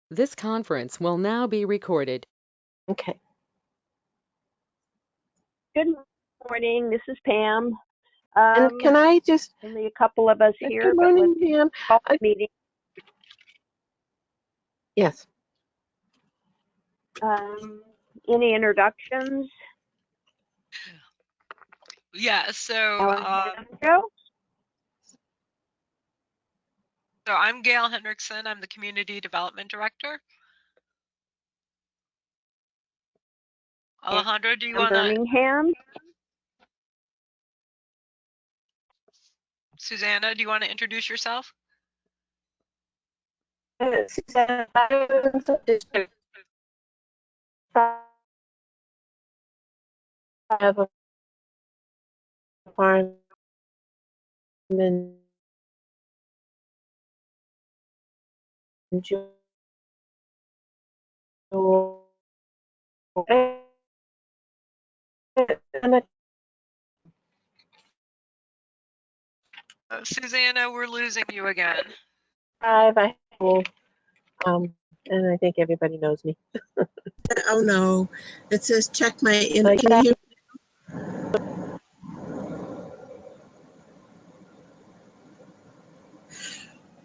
This conference will now be recorded. Okay. Good morning. This is Pam. And can I just Only a couple of us here, good but morning, let's Pam. call the meeting. Yes. Any introductions? Yeah, so I'm Gail Hendrickson. I'm the Community Development Director. Alejandro, do you want to? Birmingham. Susanna, do you want to introduce yourself? Susanna, I have a farm in Jewell. Susanna, we're losing you again. I and I think everybody knows me. Oh no, it says check my in. Can you hear?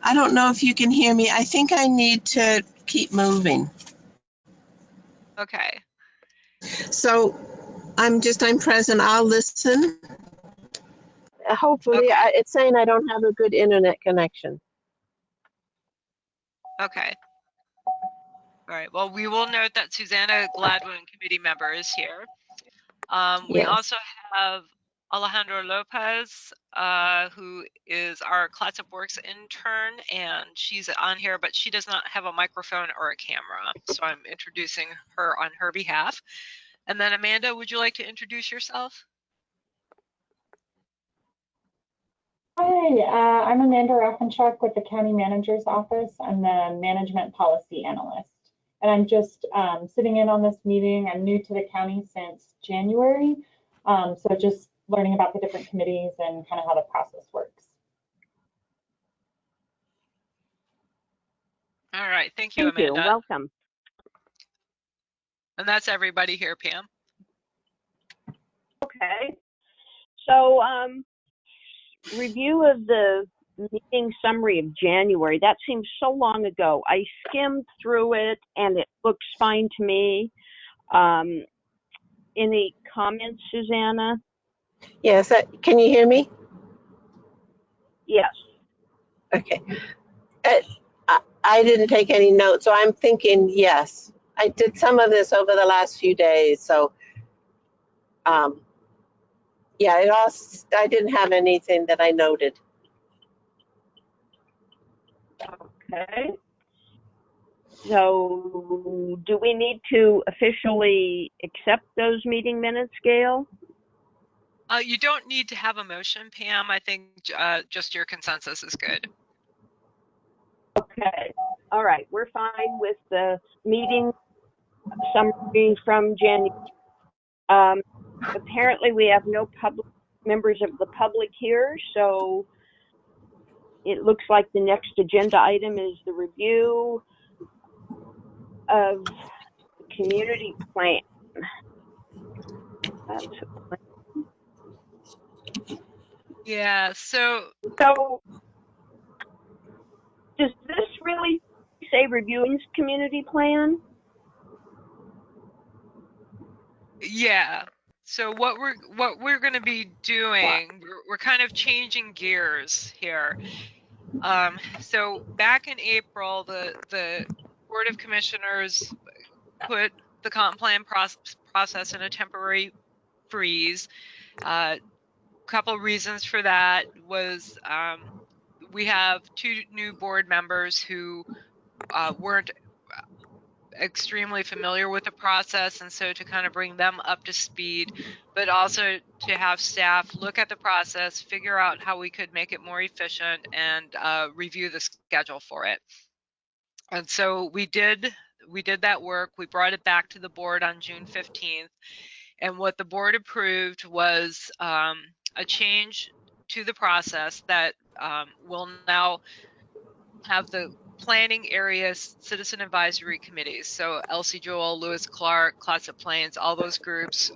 I don't know if you can hear me. I think I need to keep moving. Okay. So I'm present. I'll listen. Hopefully, Okay. it's saying I don't have a good internet connection. Okay. All right. Well, we will note that Susanna Gladwin, committee member, is here. We Yes. also have Alejandro Lopez, who is our Class of Works intern, and she's on here, but she does not have a microphone or a camera. So I'm introducing her on her behalf. And then Amanda, would you like to introduce yourself? Hi, I'm Amanda Raffenchuk with the County Manager's Office. I'm the Management Policy Analyst. And I'm just sitting in on this meeting. I'm new to the county since January, so just learning about the different committees and kind of how the process works. All right, thank you, Amanda. Thank you. Welcome. And that's everybody here, Pam. Okay. So, review of the meeting summary of January. That seems so long ago. I skimmed through it and it looks fine to me. Any comments, Susanna? Yes. Can you hear me? Yes. Okay. I didn't take any notes, so I'm thinking yes. I did some of this over the last few days, so yeah, I didn't have anything that I noted. Okay. So do we need to officially accept those meeting minutes, Gail? You don't need to have a motion, Pam. I think just your consensus is good. Okay. All right. We're fine with the meeting summary from January. Apparently, we have no members of the public here, so it looks like the next agenda item is the review of the community plan. That's a plan. Yeah, so does this really say reviewing community plan? yeah. So what we're going to be doing, we're kind of changing gears here. So back in April, the Board of Commissioners put the comp plan process in a temporary freeze. Couple reasons for that was we have 2 new board members who weren't extremely familiar with the process, and so to kind of bring them up to speed, but also to have staff look at the process, figure out how we could make it more efficient, and review the schedule for it. And so we did that work. We brought it back to the board on June 15th, and what the board approved was a change to the process that will now have the planning area citizen advisory committees. So Elsie-Jewell, Lewis Clark, Clatsop Plains, all those groups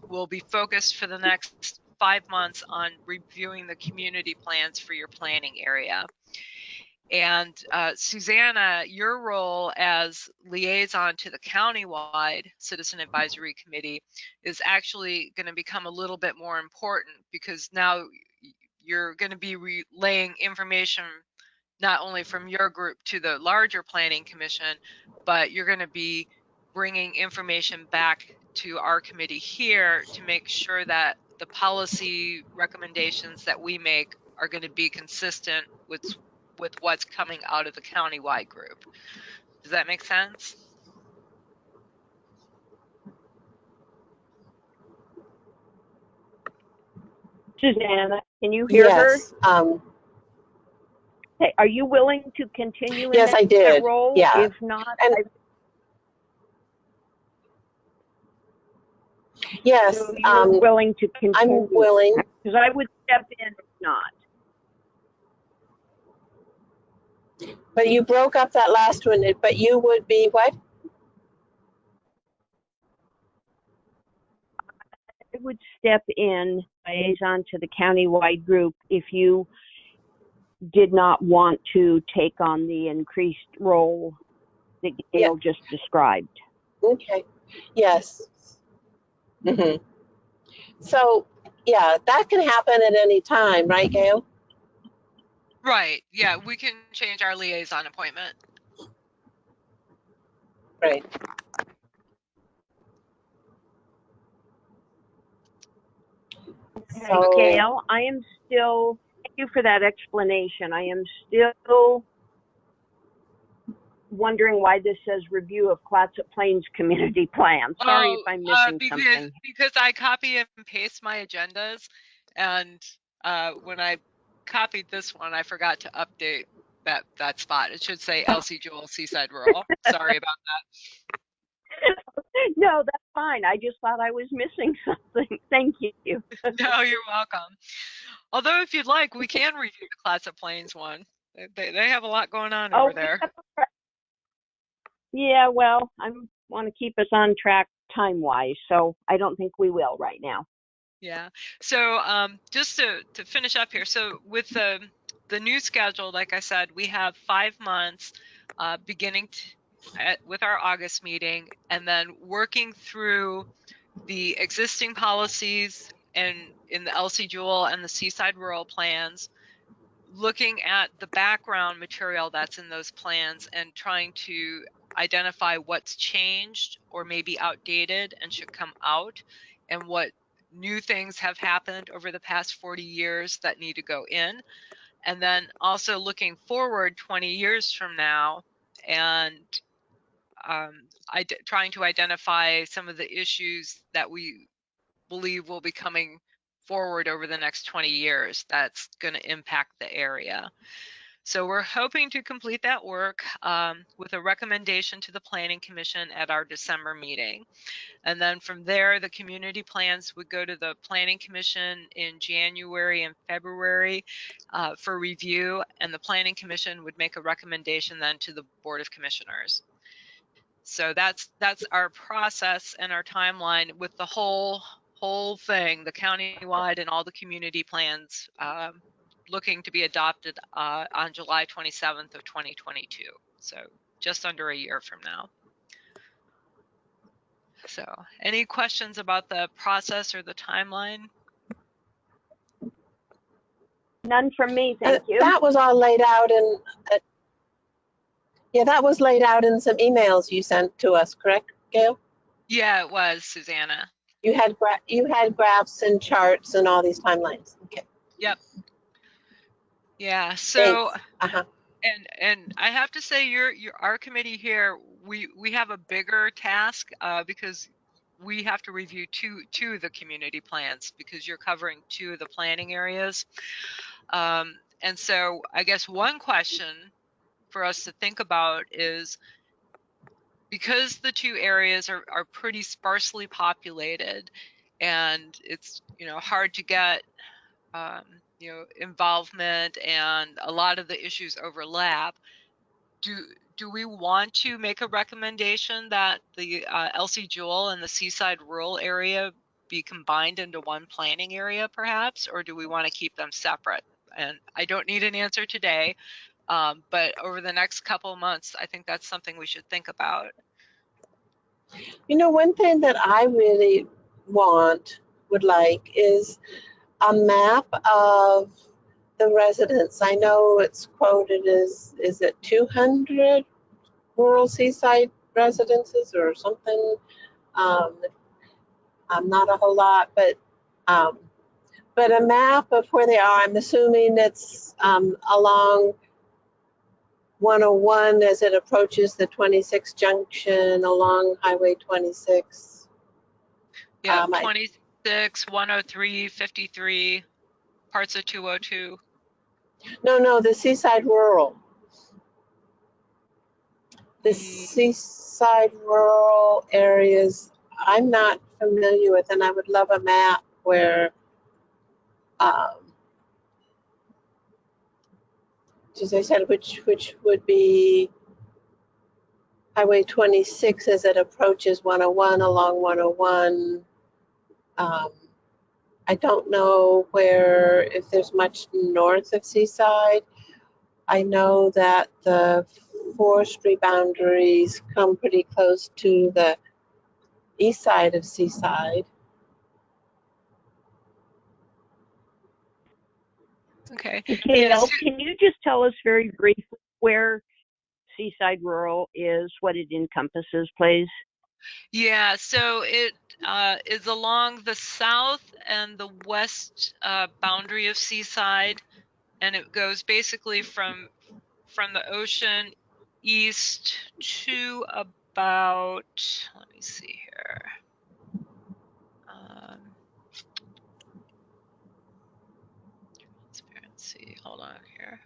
will be focused for the next 5 months on reviewing the community plans for your planning area. And Susanna, your role as liaison to the countywide Citizen Advisory Committee is actually going to become a little bit more important, because now you're going to be relaying information not only from your group to the larger Planning Commission, but you're going to be bringing information back to our committee here to make sure that the policy recommendations that we make are going to be consistent with what's coming out of the countywide group. Does that make sense? Susanna, can you hear her? Yes. Hey, are you willing to continue in Yes, I that did. role? Yeah. If not, And yes, so you're willing to continue. I'm willing. Because I would step in if not. But you broke up that last one. But you would be what? I would step in liaison to the countywide group if you did not want to take on the increased role that Gail just described. Okay. Yes. Mm-hmm. So, yeah, that can happen at any time, right, Gail? Right. Yeah, we can change our liaison appointment. Right. So, Gail, I am still, thank you for that explanation. I am still wondering why this says review of Clatsop Plains community plan. Sorry if I'm missing something. Because I copy and paste my agendas, and when I copied this one, I forgot to update that spot. It should say Elsie-Jewell Seaside Rural. Sorry about that. No, that's fine. I just thought I was missing something. Thank you. No, you're welcome. Although, if you'd like, we can review the Clatsop Plains one. They have a lot going on over there. Yeah, well, I want to keep us on track time-wise, so I don't think we will right now. Yeah. So just to finish up here, so with the new schedule, like I said, we have 5 months beginning with our August meeting, and then working through the existing policies and in the Elsie-Jewell and the Seaside Rural plans, looking at the background material that's in those plans and trying to identify what's changed or maybe outdated and should come out, and what new things have happened over the past 40 years that need to go in. And then also looking forward 20 years from now and trying to identify some of the issues that we believe will be coming forward over the next 20 years that's going to impact the area. So we're hoping to complete that work with a recommendation to the Planning Commission at our December meeting. And then from there, the community plans would go to the Planning Commission in January and February for review, and the Planning Commission would make a recommendation then to the Board of Commissioners. So that's our process and our timeline with the whole thing, the countywide and all the community plans looking to be adopted on July 27th of 2022. So just under a year from now. So any questions about the process or the timeline? None from me, thank you. That was all laid out in, yeah, that was laid out in some emails you sent to us, correct, Gail? Yeah, it was, Susanna. You had graphs and charts and all these timelines. Okay. Yep. Yeah. So, Uh-huh. and I have to say, our committee here, we have a bigger task because we have to review two of the community plans because you're covering 2 of the planning areas. And so I guess one question for us to think about is, because the 2 areas are pretty sparsely populated and it's hard to get involvement and a lot of the issues overlap, do we want to make a recommendation that the Elsie-Jewell and the Seaside Rural area be combined into one planning area perhaps, or do we want to keep them separate? And I don't need an answer today, but over the next couple of months, I think that's something we should think about. You know, one thing that I really would like, is a map of the residents. I know it's quoted as, is it 200 rural seaside residences or something? Not a whole lot, but a map of where they are. I'm assuming it's along 101 as it approaches the 26 junction, along Highway 26. Yeah, 26, 103, 53, parts of 202. No, the seaside rural. The seaside rural areas I'm not familiar with, and I would love a map where, as I said, which would be Highway 26 as it approaches 101, along 101. I don't know if there's much north of Seaside. I know that the forestry boundaries come pretty close to the east side of Seaside. Okay. Gail, can you just tell us very briefly where Seaside Rural is, what it encompasses, please? Yeah, so it is along the south and the west boundary of Seaside, and it goes basically from the ocean east to about, let me see here. Transparency, hold on here.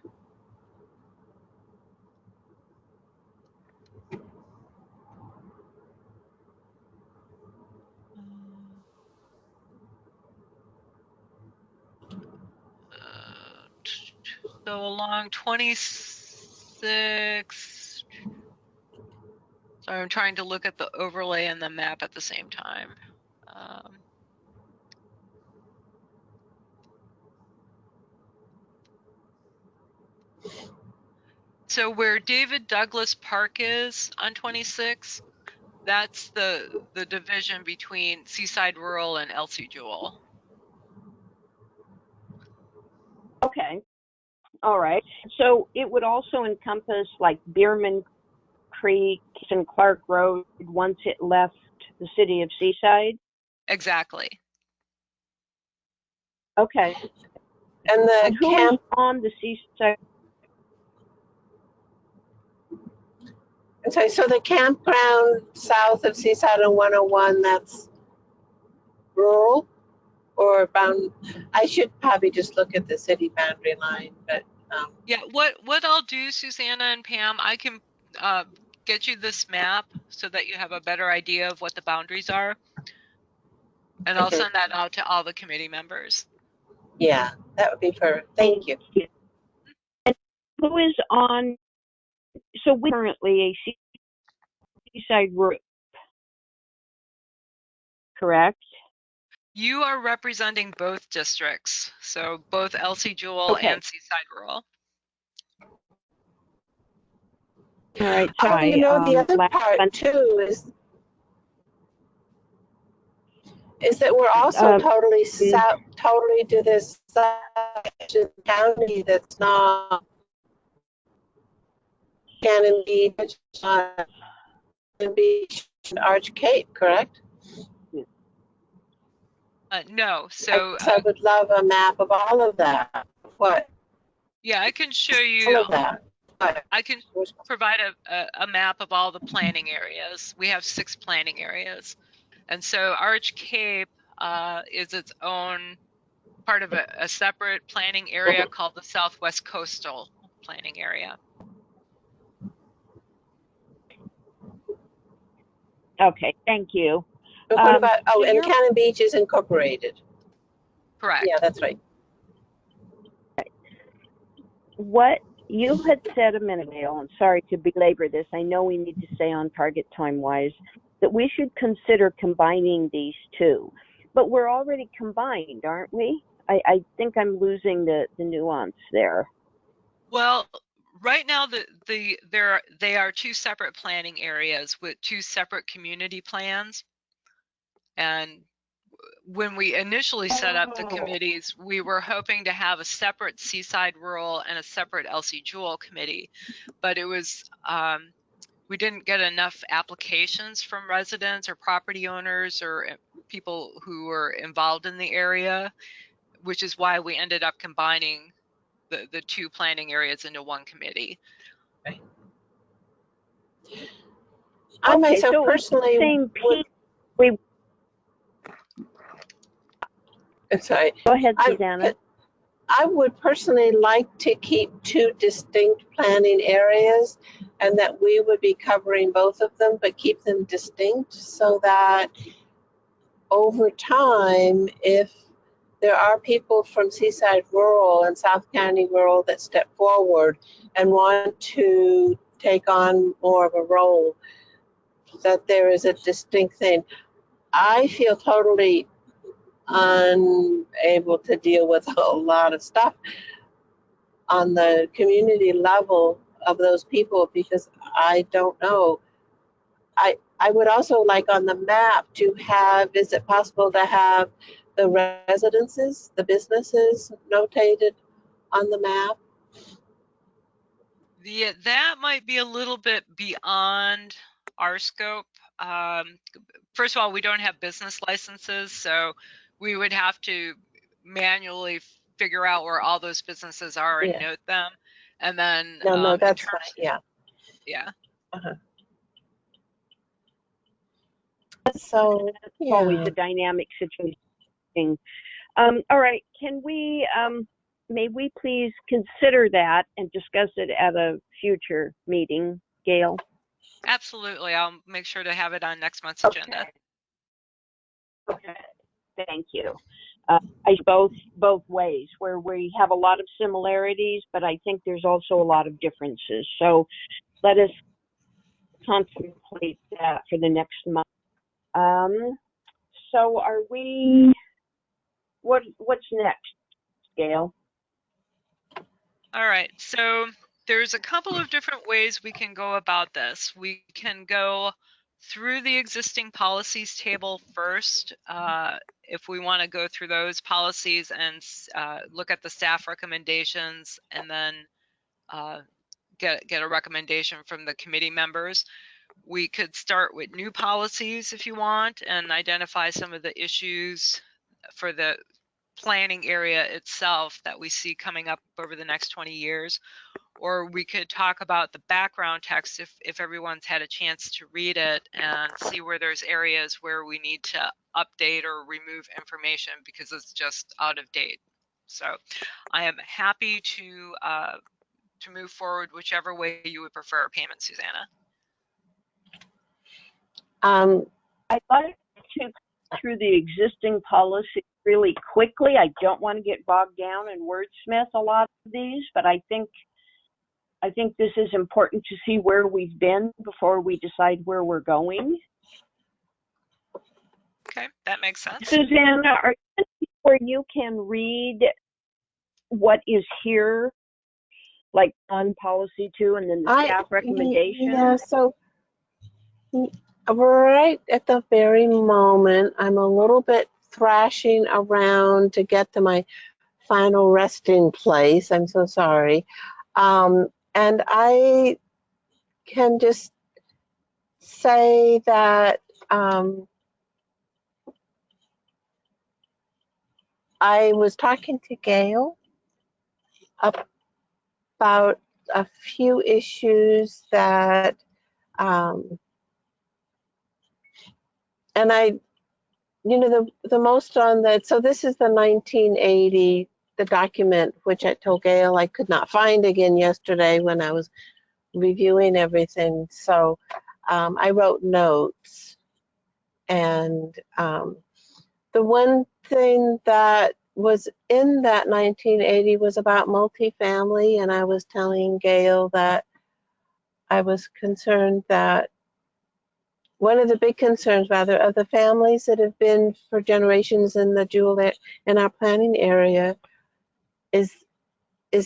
So along 26, so I'm trying to look at the overlay and the map at the same time. So where David Douglas Park is on 26, that's the division between Seaside Rural and Elsie-Jewell. Okay. All right. So it would also encompass like Bierman Creek and Clark Road once it left the city of Seaside? Exactly. Okay. And who is on the Seaside? I'm sorry, so the campground south of Seaside on 101, that's rural or bound? I should probably just look at the city boundary line, but. Yeah, what I'll do, Susanna and Pam, I can get you this map so that you have a better idea of what the boundaries are. And I'll send that out to all the committee members. Yeah, that would be perfect. Thank you. And who is on, so we're currently a Seaside group, correct? You are representing both districts, so both Elsie-Jewell and Seaside Rural. All right, sorry. You know, the other part too is that we're also totally to this county that's not Cannon Beach, and Arch Cape, correct? No, so I would love a map of all of that. What? Yeah, I can show you. All of that. I can provide a map of all the planning areas. We have 6 planning areas, and so Arch Cape is its own part of a separate planning area called the Southwest Coastal Planning Area. Okay, thank you. But what about, and Cannon Beach is incorporated. Correct. Yeah, that's right. What You had said a minute ago, and sorry to belabor this, I know we need to stay on target time-wise, that we should consider combining these two. But we're already combined, aren't we? I think I'm losing the nuance there. Well, right now they are two separate planning areas with two separate community plans. And when we initially set up the committees, we were hoping to have a separate Seaside Rural and a separate Elsie-Jewell committee, but it was we didn't get enough applications from residents or property owners or people who were involved in the area, which is why we ended up combining the two planning areas into one committee. I myself personally same would, I'm sorry. Go ahead, Susanna. I would personally like to keep two distinct planning areas, and that we would be covering both of them, but keep them distinct so that over time, if there are people from Seaside Rural and South County Rural that step forward and want to take on more of a role, that there is a distinct thing. I feel totally unable to deal with a lot of stuff on the community level of those people because I don't know. I would also like on the map to have, is it possible to have the residences, the businesses notated on the map? That might be a little bit beyond our scope. First of all, we don't have business licenses, so we would have to manually figure out where all those businesses are and note them. And then no, that's fine. Yeah. Uh-huh. So yeah. Always a dynamic situation. All right, can we, may we please consider that and discuss it at a future meeting, Gail? Absolutely, I'll make sure to have it on next month's agenda. Okay, thank you. I both ways, where we have a lot of similarities, but I think there's also a lot of differences. So let us contemplate that for the next month. So are we, what's next, Gail? All right, so there's a couple of different ways we can go about this. We can go through the existing policies table first, if we want to go through those policies and look at the staff recommendations, and then get a recommendation from the committee members. We could start with new policies if you want and identify some of the issues for the planning area itself that we see coming up over the next 20 years. Or we could talk about the background text if everyone's had a chance to read it and see where there's areas where we need to update or remove information because it's just out of date. So I am happy to move forward whichever way you would prefer, Pam and Susanna. I'd like to go through the existing policy really quickly. I don't want to get bogged down and wordsmith a lot of these, but I think this is important to see where we've been before we decide where we're going. Okay, that makes sense. Susanna, are you where you can read what is here, like on policy 2 and then the staff recommendation? Yeah, so right at the very moment, I'm a little bit thrashing around to get to my final resting place. I'm so sorry. And I can just say that I was talking to Gail about a few issues that, and I, the most on that, so this is the 1980, the document, which I told Gail I could not find again yesterday when I was reviewing everything. So I wrote notes. And the one thing that was in that 1980 was about multifamily, and I was telling Gail that I was concerned that one of the big concerns, rather, of the families that have been for generations in the Jewell in our planning area is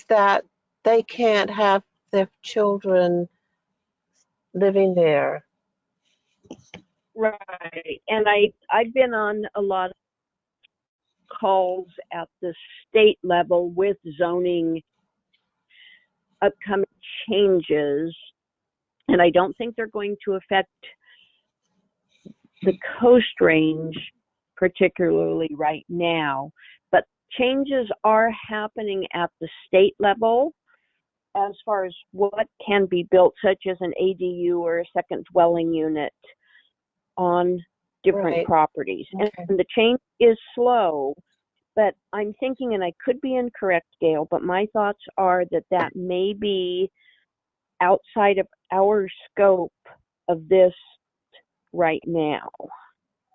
that they can't have their children living there. Right. And I've been on a lot of calls at the state level with zoning upcoming changes, and I don't think they're going to affect the Coast Range particularly right now, but changes are happening at the state level as far as what can be built, such as an ADU or a second dwelling unit on different Right. properties. Okay. And the change is slow, but I'm thinking, and I could be incorrect, Gail, but my thoughts are that that may be outside of our scope of this right now.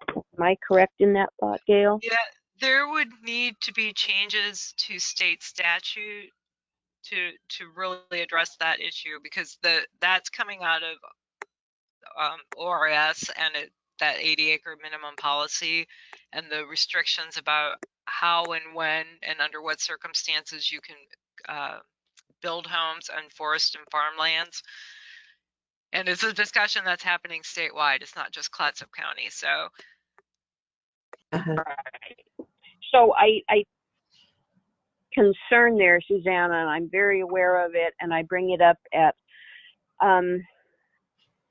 Am I correct in that thought, Gail? Yeah, there would need to be changes to state statute to really address that issue, because that's coming out of ORS and that 80-acre minimum policy, and the restrictions about how and when and under what circumstances you can build homes on forest and farmlands. And it's a discussion that's happening statewide. It's not just Clatsop County. So So I concern there, Susanna, and I'm very aware of it, and I bring it up at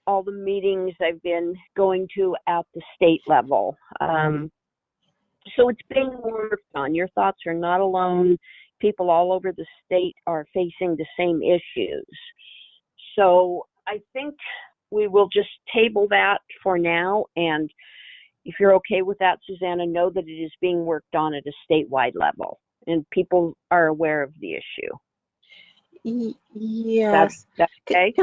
all the meetings I've been going to at the state level. So it's being worked on. Your thoughts are not alone. People all over the state are facing the same issues. So I think we will just table that for now. And if you're okay with that, Susanna, know that it is being worked on at a statewide level and people are aware of the issue. Yes. That's okay?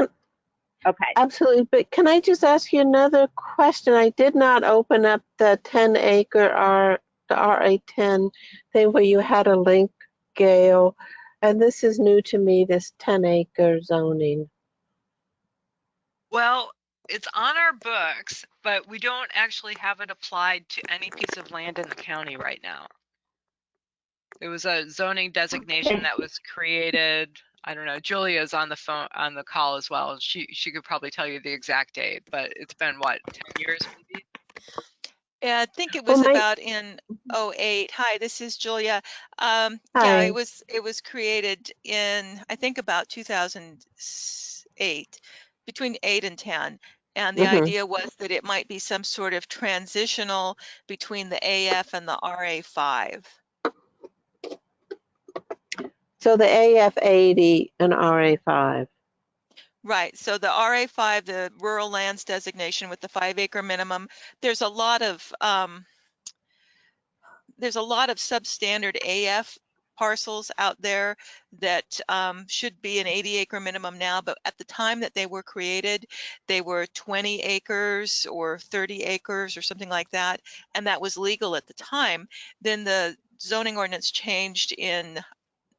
Okay. Absolutely. But can I just ask you another question? I did not open up the 10-acre the RA10 thing where you had a link, Gail. And this is new to me, this 10-acre zoning. well, it's on our books, but we don't actually have it applied to any piece of land in the county right now. It was a zoning designation that was created. I don't know. Julia's on the call as well. She could probably tell you the exact date, but it's been what, 10 years maybe? Yeah, I think it was Well, about in '08. Hi, this is Julia. Yeah, Hi. it was created in, I think, about 2008, between 8 and 10. And the idea was that it might be some sort of transitional between the AF and the RA5. So the AF80 and RA5. Right. So the RA5, the rural lands designation with the 5-acre minimum, there's a lot of substandard AF parcels out there that should be an 80-acre minimum now, but at the time that they were created, they were 20 acres or 30 acres or something like that, and that was legal at the time. Then the zoning ordinance changed in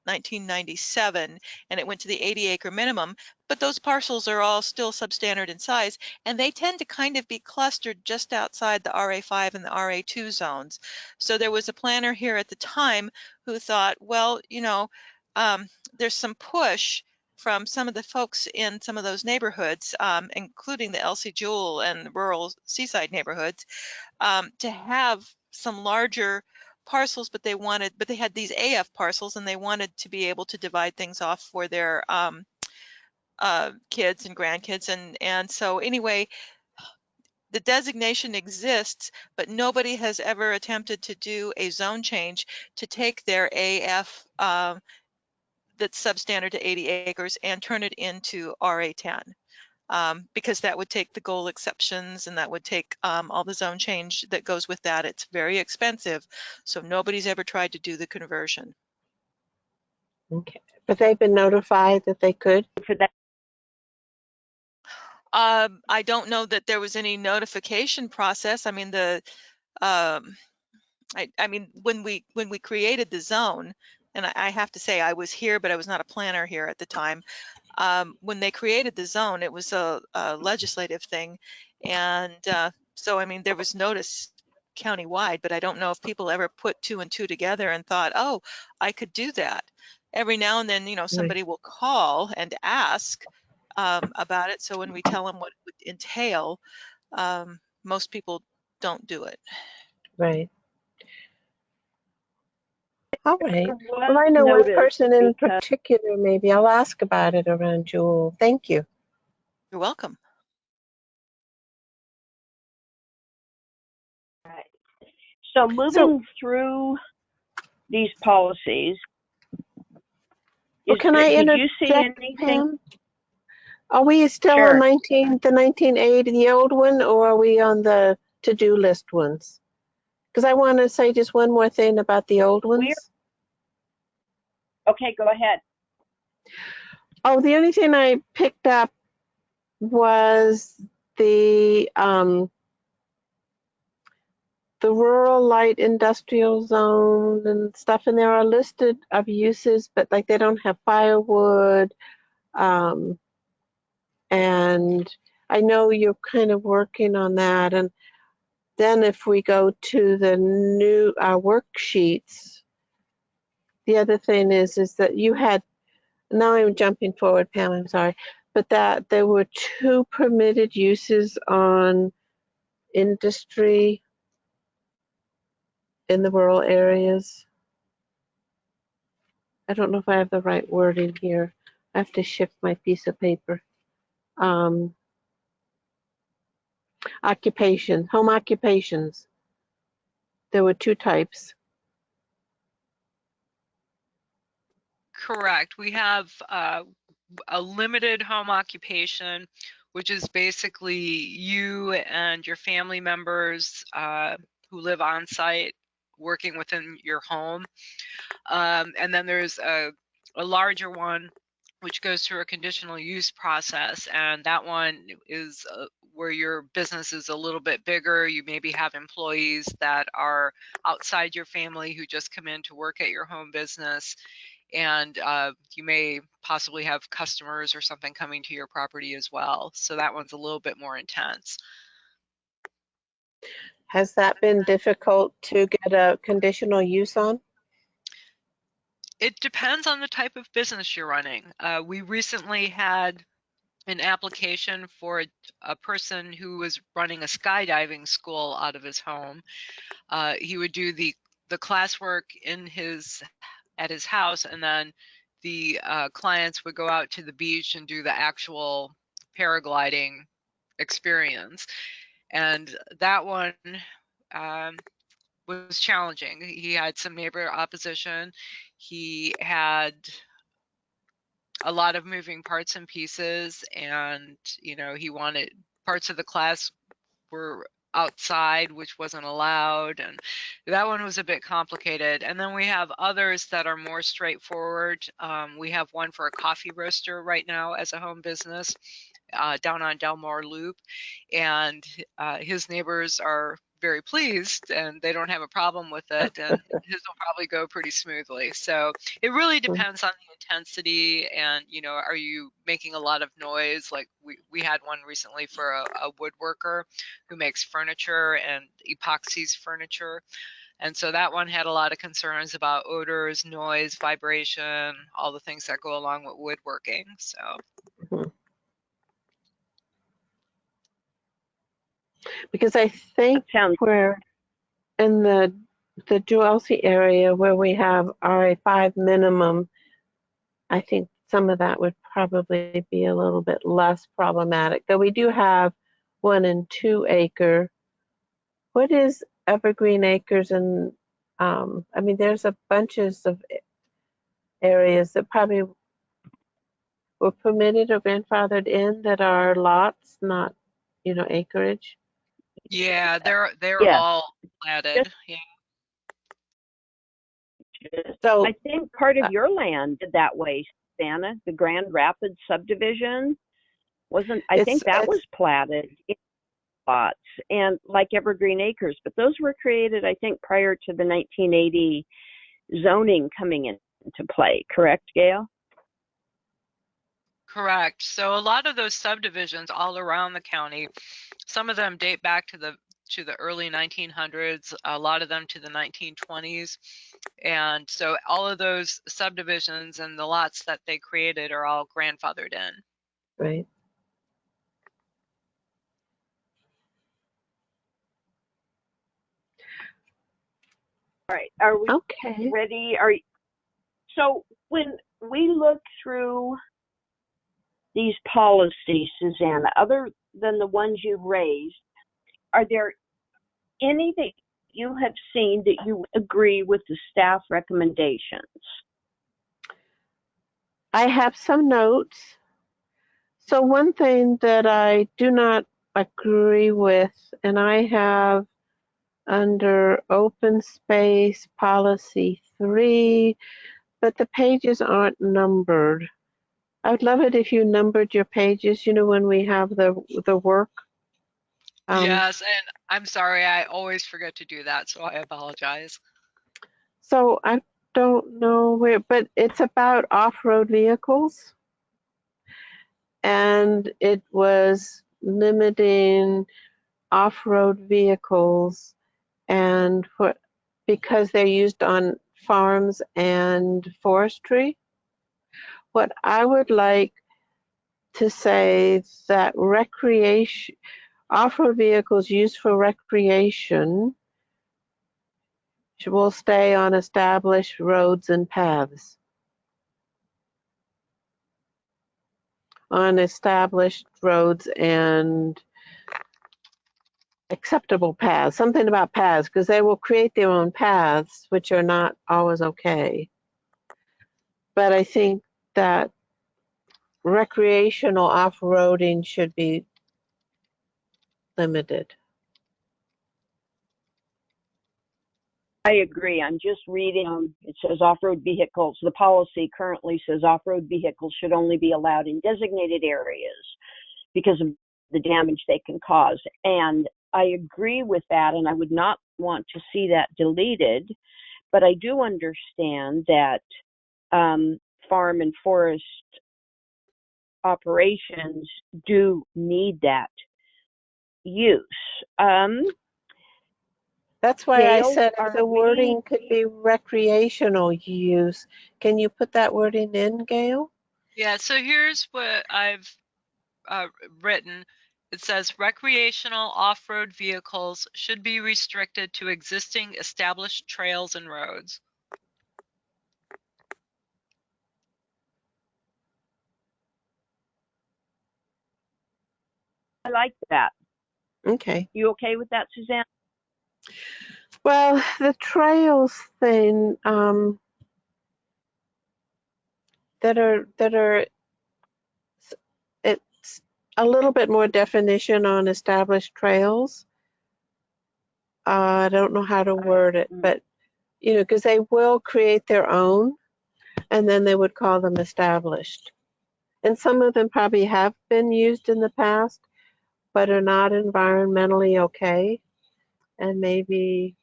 1997 and it went to the 80-acre minimum, but those parcels are all still substandard in size, and they tend to kind of be clustered just outside the RA5 and the RA2 zones. So there was a planner here at the time who thought, well, there's some push from some of the folks in some of those neighborhoods, including the Elsie-Jewell and the rural seaside neighborhoods, to have some larger parcels, but they had these AF parcels and they wanted to be able to divide things off for their kids and grandkids, and so anyway, the designation exists, but nobody has ever attempted to do a zone change to take their AF that's substandard to 80 acres and turn it into RA10. Because that would take the goal exceptions and that would take all the zone change that goes with that. It's very expensive, so nobody's ever tried to do the conversion. Okay. But they've been notified that they could? For that, I don't know that there was any notification process. I mean, I mean, when we created the zone, and I have to say I was here, but I was not a planner here at the time. When they created the zone, it was a legislative thing, and so I mean there was notice countywide, but I don't know if people ever put two and two together and thought, oh, I could do that. Every now and then, you know, somebody will call and ask about it. So when we tell them what it would entail, most people don't do it. Right. All right. There Well, was I know one notice person in because particular. Maybe I'll ask about it around Jewel. Thank you. You're welcome. so moving through these policies, Well, can I did you see interject, anything? Pam? Are we still Sure. on the 1980, the old one, or are we on the to-do list ones? Because I want to say just one more thing about the old ones. Okay, go ahead. Oh, the only thing I picked up was the rural light industrial zone and stuff, and there are listed of uses, but like they don't have firewood. And I know you're kind of working on that. And then if we go to the new worksheets, the other thing is that you had, now I'm jumping forward, Pam, I'm sorry, but that there were 2 permitted uses on industry in the rural areas. I don't know if I have the right wording here. I have to shift my piece of paper. Occupations, home occupations. There were 2 types. Correct. We have a limited home occupation, which is basically you and your family members who live on site working within your home. And then there's a larger one which goes through a conditional use process, and that one is where your business is a little bit bigger. You maybe have employees that are outside your family who just come in to work at your home business, and you may possibly have customers or something coming to your property as well. So that one's a little bit more intense. Has that been difficult to get a conditional use on? It depends on the type of business you're running. We recently had an application for a person who was running a skydiving school out of his home. He would do the classwork at his house, and then the clients would go out to the beach and do the actual paragliding experience. And that one was challenging. He had some neighbor opposition. He had a lot of moving parts and pieces, and you know, he wanted parts of the class were outside, which wasn't allowed, and that one was a bit complicated. And then we have others that are more straightforward. We have one for a coffee roaster right now as a home business down on Delmore Loop, and his neighbors are very pleased and they don't have a problem with it, and his will probably go pretty smoothly. So it really depends on the intensity, and you know, are you making a lot of noise? Like we had one recently for a woodworker who makes furniture and epoxies furniture, and so that one had a lot of concerns about odors, noise, vibration, all the things that go along with woodworking. So because I think we're in the Elsie area where we have RA5 minimum, I think some of that would probably be a little bit less problematic. Though we do have 1 and 2 acre. What is Evergreen Acres? And I mean, there's a bunches of areas that probably were permitted or grandfathered in that are lots, not, you know, acreage. yeah, they're Yeah. all platted. Yeah. So I think part of your land did that way, Santa, the Grand Rapids subdivision. I think that was platted. lots, and like Evergreen Acres, but those were created, I think, prior to the 1980 zoning coming into play. Correct, Gail? Correct. So a lot of those subdivisions all around the county, some of them date back to the early 1900s, a lot of them to the 1920s. And so all of those subdivisions and the lots that they created are all grandfathered in. Right. All right. Are we Okay. ready? So when we look through these policies, Susanna, other than the ones you've raised, are there any that you have seen that you agree with the staff recommendations? I have some notes. So one thing that I do not agree with, and I have under open space policy 3, but the pages aren't numbered. I would love it if you numbered your pages, when we have the work. Yes, and I'm sorry, I always forget to do that, so I apologize. So I don't know where, but it's about off-road vehicles. And it was limiting off-road vehicles and because they're used on farms and forestry. What I would like to say that off-road vehicles used for recreation will stay on established roads and paths. On established roads and acceptable paths, something about paths, because they will create their own paths, which are not always okay. But I think that recreational off-roading should be limited. I agree. I'm just reading. It says off-road vehicles. The policy currently says off-road vehicles should only be allowed in designated areas because of the damage they can cause. And I agree with that, and I would not want to see that deleted. But I do understand that farm and forest operations do need that use. That's why I Gail, said if the wording could be recreational use. Can you put that wording in, Gail? Yeah, so here's what I've written. It says recreational off-road vehicles should be restricted to existing established trails and roads. I like that. Okay. You okay with that, Suzanne? Well, the trails thing, that are it's a little bit more definition on established trails. I don't know how to word it, but because they will create their own, and then they would call them established. And some of them probably have been used in the past, but are not environmentally okay, and maybe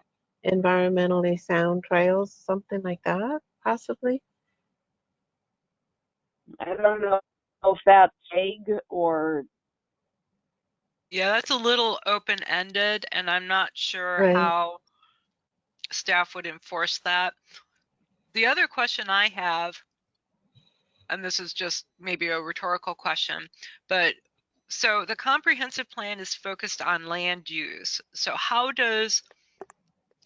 environmentally sound trails, something like that, possibly. I don't know if that's vague or. Yeah, that's a little open-ended, and I'm not sure Right. how staff would enforce that. The other question I have, and this is just maybe a rhetorical question, but so the comprehensive plan is focused on land use. So how does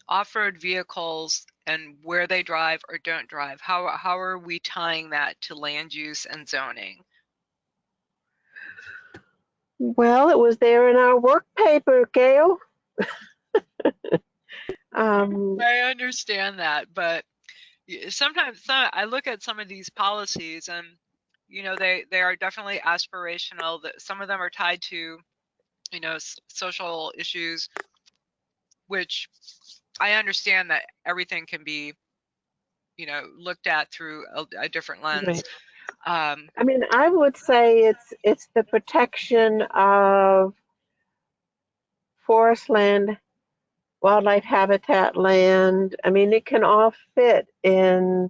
off-road vehicles and where they drive or don't drive, how are we tying that to land use and zoning? Well, it was there in our work paper, Gail. I understand that, but sometimes I look at some of these policies and they are definitely aspirational. That some of them are tied to social issues, which I understand that everything can be looked at through a different lens. Right. I mean, I would say it's the protection of forest land, wildlife habitat land. I mean, it can all fit in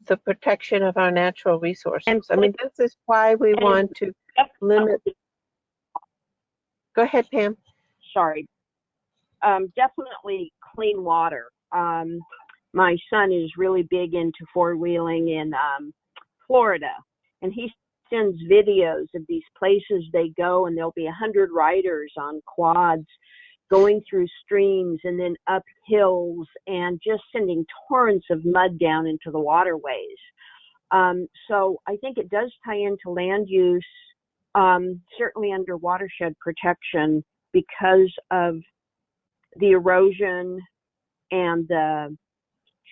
the protection of our natural resources. I mean, this is why we want to limit. Go ahead, Pam. Sorry. Definitely clean water. My son is really big into four-wheeling in Florida, and he sends videos of these places they go, and there'll be 100 riders on quads going through streams and then up hills and just sending torrents of mud down into the waterways. So I think it does tie into land use, certainly under watershed protection, because of the erosion and the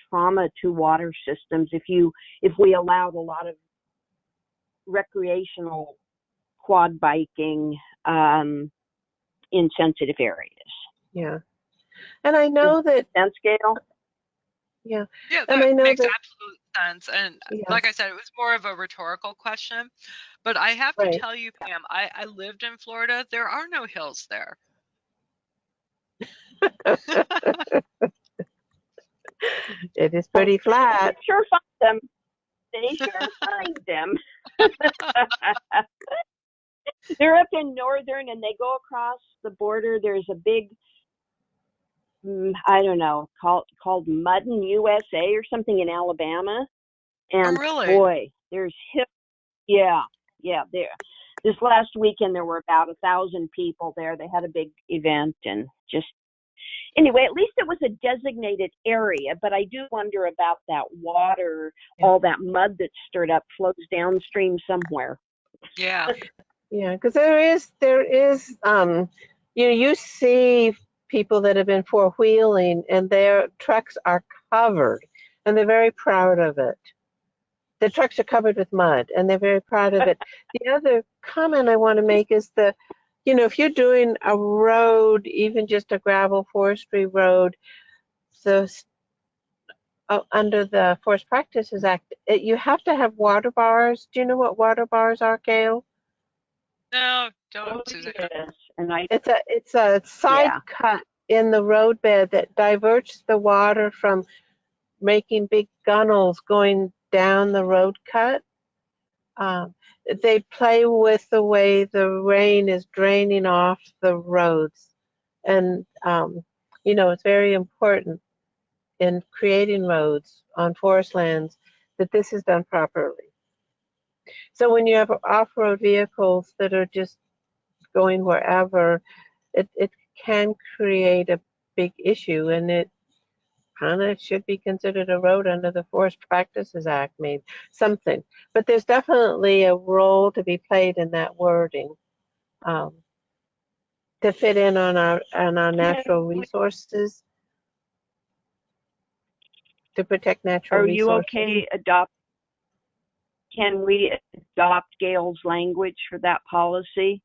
trauma to water systems. If we allowed a lot of recreational quad biking in sensitive areas. Yeah, and I know that. And scale. Yeah. Yeah, And that I know makes that, absolute sense. And yeah, like I said, it was more of a rhetorical question. But I have to right. tell you, Pam, I lived in Florida. There are no hills there. It is pretty flat. They sure find them. They sure find them. They're up in northern, and they go across the border. There's a big, I don't know, called Mudden USA or something in Alabama. And Oh, really? boy, there's hills. Yeah, there. This last weekend there were about 1,000 people there. They had a big event, and just anyway, at least it was a designated area. But I do wonder about that water, all that mud that's stirred up flows downstream somewhere. Yeah. Yeah, because there is, you see people that have been four-wheeling and their trucks are covered and they're very proud of it. The trucks are covered with mud and they're very proud of it. The other comment I want to make is if you're doing a road, even just a gravel forestry road, under the Forest Practices Act, you have to have water bars. Do you know what water bars are, Gail? No, don't, Susanna. Yes, and It's a side cut in the roadbed that diverts the water from making big gunnels going down the road cut. They play with the way the rain is draining off the roads, and it's very important in creating roads on forest lands that this is done properly. So when you have off-road vehicles that are just going wherever, it can create a big issue, and it kind of should be considered a road under the Forest Practices Act, maybe something. But there's definitely a role to be played in that wording to fit in on our natural resources, to protect natural are you resources. okay can we adopt Gail's language for that policy?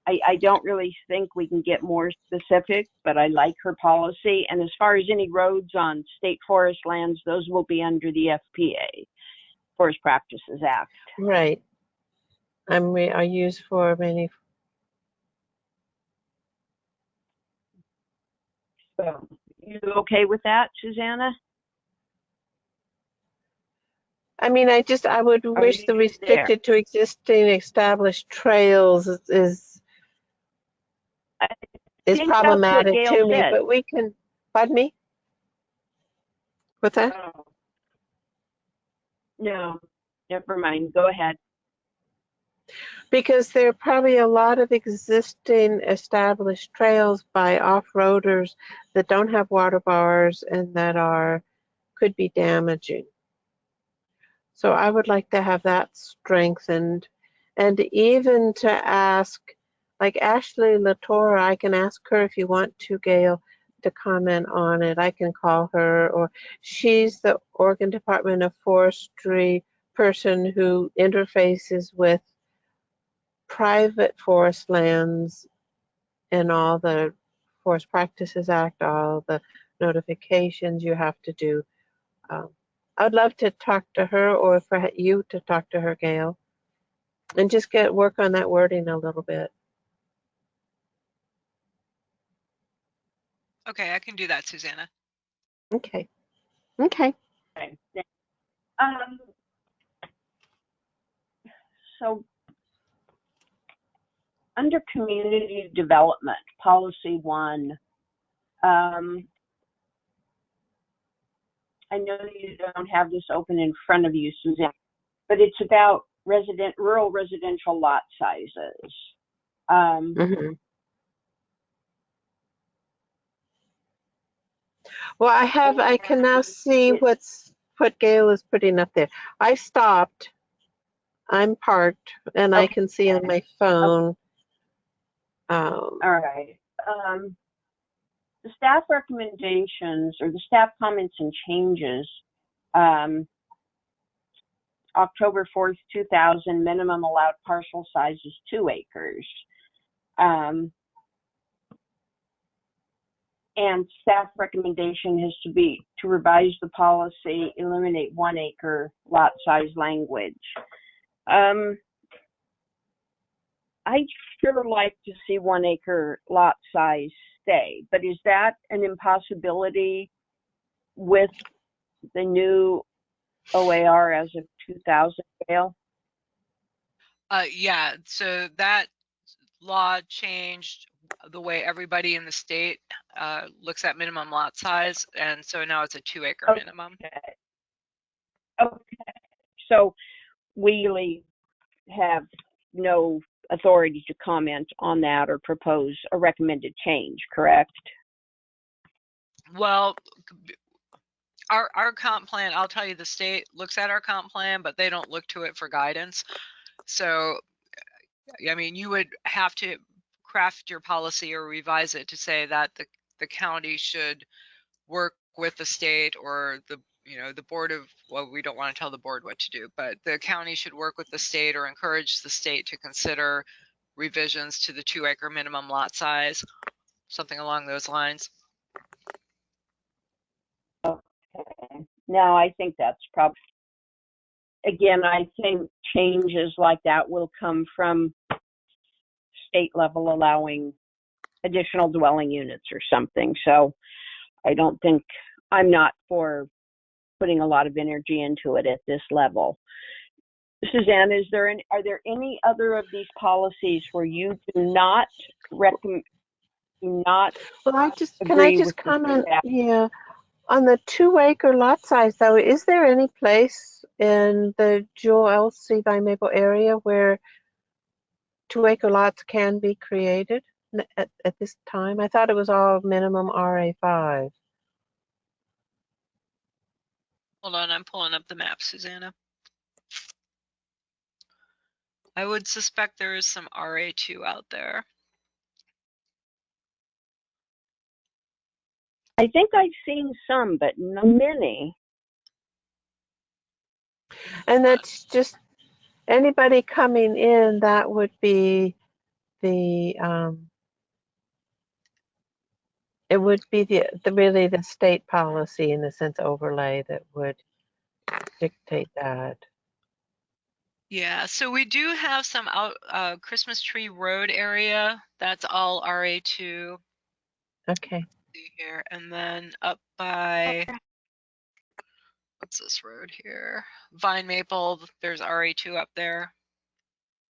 I don't really think we can get more specific, but I like her policy. And as far as any roads on state forest lands, those will be under the FPA, Forest Practices Act. Right. Are used for many. So, you okay with that, Susanna? I mean, I would wish the restricted to existing established trails is problematic to me, but we can, pardon me? What's that? Oh. No, never mind. Go ahead. Because there are probably a lot of existing established trails by off-roaders that don't have water bars and that could be damaging. So I would like to have that strengthened, and even to ask, like Ashley Latora, I can ask her if you want to, Gail, to comment on it. I can call her, or she's the Oregon Department of Forestry person who interfaces with private forest lands and all the Forest Practices Act, all the notifications you have to do. I'd love to talk to her, or for you to talk to her, Gail, and just work on that wording a little bit. Okay, I can do that, Susanna. Okay. Okay. Okay. Um, so under community development, policy 1, I know you don't have this open in front of you, Suzanne, but it's about rural residential lot sizes. Mm-hmm. Well, I can now see what Gail is putting up there. I stopped. I'm parked, and I can see on my phone. All right. The staff recommendations or the staff comments and changes, October 4th, 2000, minimum allowed parcel size is 2 acres. And staff recommendation has to be to revise the policy, eliminate 1 acre lot size language. I'd sure like to see 1 acre lot size stay, but is that an impossibility with the new OAR as of 2000, Gail? Yeah, so that law changed the way everybody in the state looks at minimum lot size, and so now it's a 2 acre minimum. Okay. So we really have no authority to comment on that or propose a recommended change, correct? Well, our comp plan, I'll tell you, the state looks at our comp plan, but they don't look to it for guidance. So, I mean, you would have to craft your policy or revise it to say that the county should work with the state or the board of, well, we don't want to tell the board what to do, but the county should work with the state or encourage the state to consider revisions to the 2 acre minimum lot size, something along those lines. Okay. Now, I think that's probably, again, I think changes like that will come from state level allowing additional dwelling units or something. So I don't think, I'm not for putting a lot of energy into it at this level. Suzanne, are there any other of these policies where you do not recommend, Well, can I agree just with the comment? staff? Yeah, on the 2 acre lot size, though, is there any place in the Jewell Elsie by Maple area where 2 acre lots can be created at this time? I thought it was all minimum RA5. Hold on, I'm pulling up the map, Susanna. I would suspect there is some RA2 out there. I think I've seen some, but not many. And that's just anybody coming in, that would be the it would be really the state policy, in a sense, overlay that would dictate that. Yeah, so we do have some out Christmas Tree Road area. That's all RA2. Okay. See here, and then up by, what's this road here? Vine Maple. There's RA2 up there.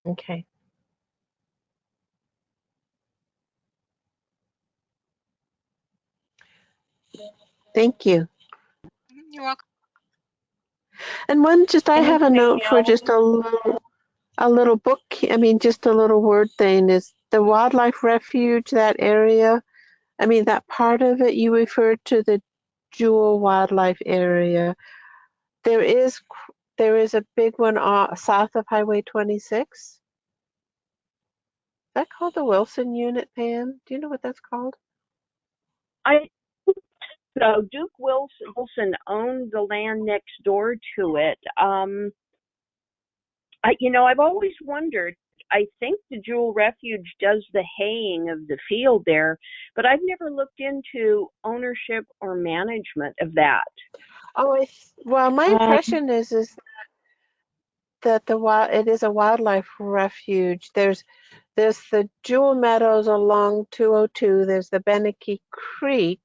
Okay. Thank you. You're welcome. And I have a note for just a little book. I mean, just a little word thing is the wildlife refuge, that area. I mean, that part of it, you referred to the Jewell Wildlife Area. There is a big one south of Highway 26. Is that called the Wilson Unit, Pam? Do you know what that's called? So Duke Wilson owned the land next door to it. I've always wondered. I think the Jewell Refuge does the haying of the field there, but I've never looked into ownership or management of that. Oh, well, my impression is that it is a wildlife refuge. There's There's the Jewel Meadows along 202. There's the Beneke Creek,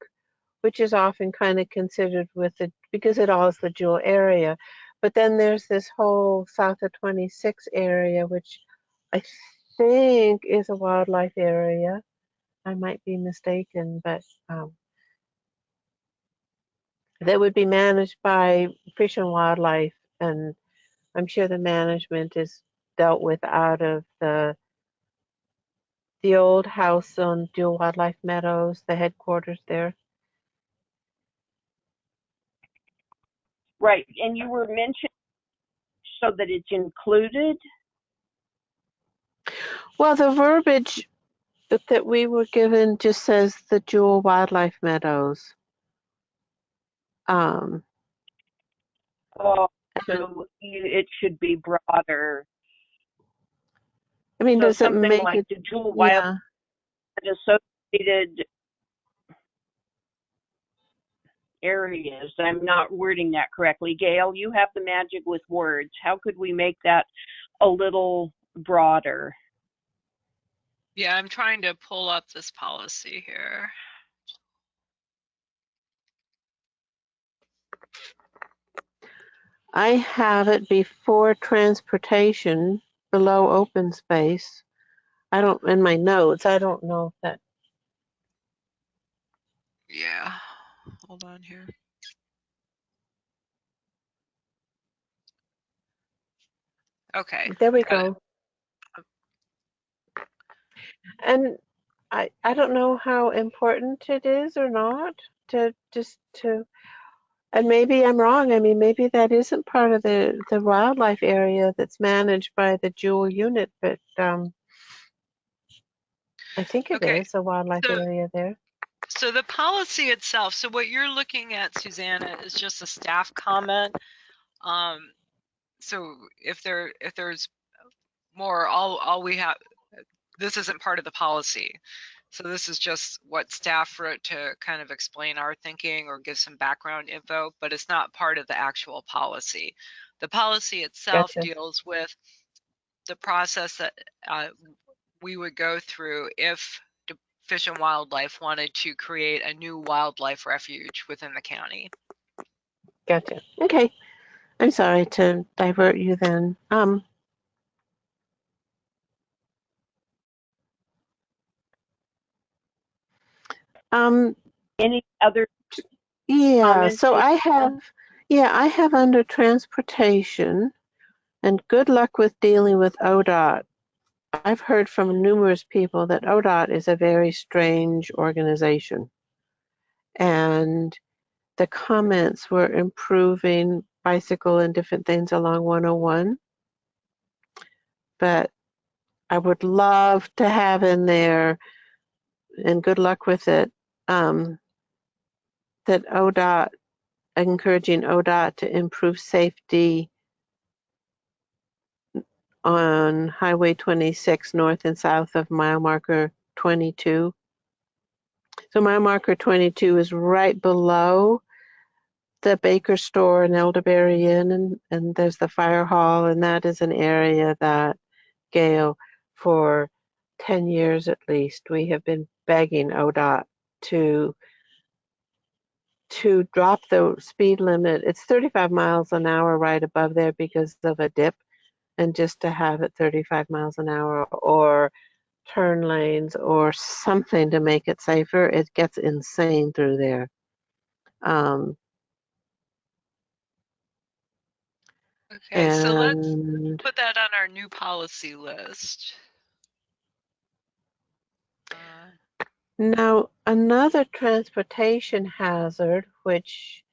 which is often kind of considered because it all is the Jewel area. But then there's this whole south of 26 area, which I think is a wildlife area. I might be mistaken, but that would be managed by Fish and Wildlife, and I'm sure the management is dealt with out of the old house on Jewel Wildlife Meadows, the headquarters there. Right, and you were mentioning so that it's included? Well, the verbiage that we were given just says the Jewel Wildlife Meadows. Um, Oh, so it should be broader. I mean, So does it something make like it? the Jewel Wildlife Yeah, associated areas. I'm not wording that correctly. Gail, you have the magic with words. How could we make that a little broader? Yeah, I'm trying to pull up this policy here. I have it before transportation, below open space. I don't, in my notes, I don't know if that. Yeah, hold on here. Okay, There we got it. go. And I don't know how important it is or not to just to, and maybe I'm wrong. I mean, maybe that isn't part of the wildlife area that's managed by the Jewel unit, but I think it Okay, is a wildlife so area there. so the policy itself, so what you're looking at, Susanna, is just a staff comment. So if there's more, all we have, this isn't part of the policy. So this is just what staff wrote to kind of explain our thinking or give some background info, but it's not part of the actual policy. The policy itself Gotcha. deals with the process that we would go through if Fish and Wildlife wanted to create a new wildlife refuge within the county. Gotcha. Okay. I'm sorry to divert you then. Any other Yeah, comments? so I have under transportation, and good luck with dealing with ODOT. I've heard from numerous people that ODOT is a very strange organization, and the comments were improving bicycle and different things along 101, but I would love to have in there, and good luck with it, that ODOT, encouraging ODOT to improve safety on Highway 26 north and south of mile marker 22. So mile marker 22 is right below the Baker store and Elderberry Inn, and there's the fire hall, and that is an area that, Gail, for 10 years at least, we have been begging ODOT to drop the speed limit. It's 35 miles an hour right above there because of a dip, and just to have it 35 miles an hour, or turn lanes or something to make it safer. It gets insane through there. Okay, so let's And put that on our new policy list. now another transportation hazard, which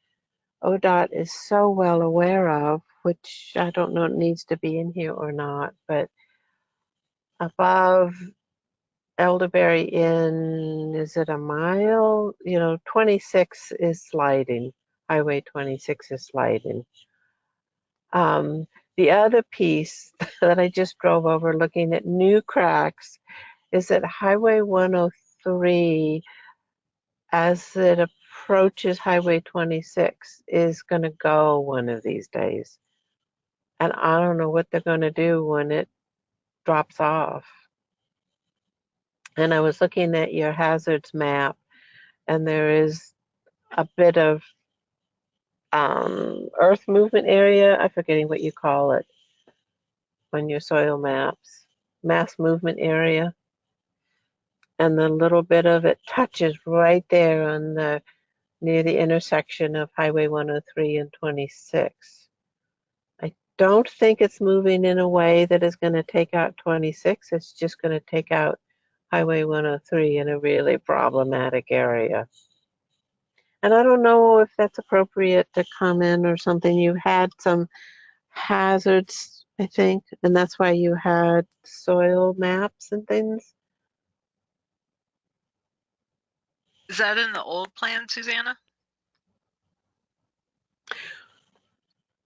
ODOT is so well aware of, which I don't know it needs to be in here or not, but above Elderberry Inn, is it a mile? 26 is sliding. Highway 26 is sliding. The other piece that I just drove over looking at new cracks is that Highway 103, as it approaches Highway 26, is going to go one of these days. And I don't know what they're going to do when it drops off. And I was looking at your hazards map, and there is a bit of earth movement area. I'm forgetting what you call it on your soil maps. Mass movement area. And the little bit of it touches right there on the near the intersection of Highway 103 and 26. I don't think it's moving in a way that is going to take out 26. It's just going to take out Highway 103 in a really problematic area. And I don't know if that's appropriate to comment or something. You had some hazards, I think, and that's why you had soil maps and things. Is that in the old plan, Susanna?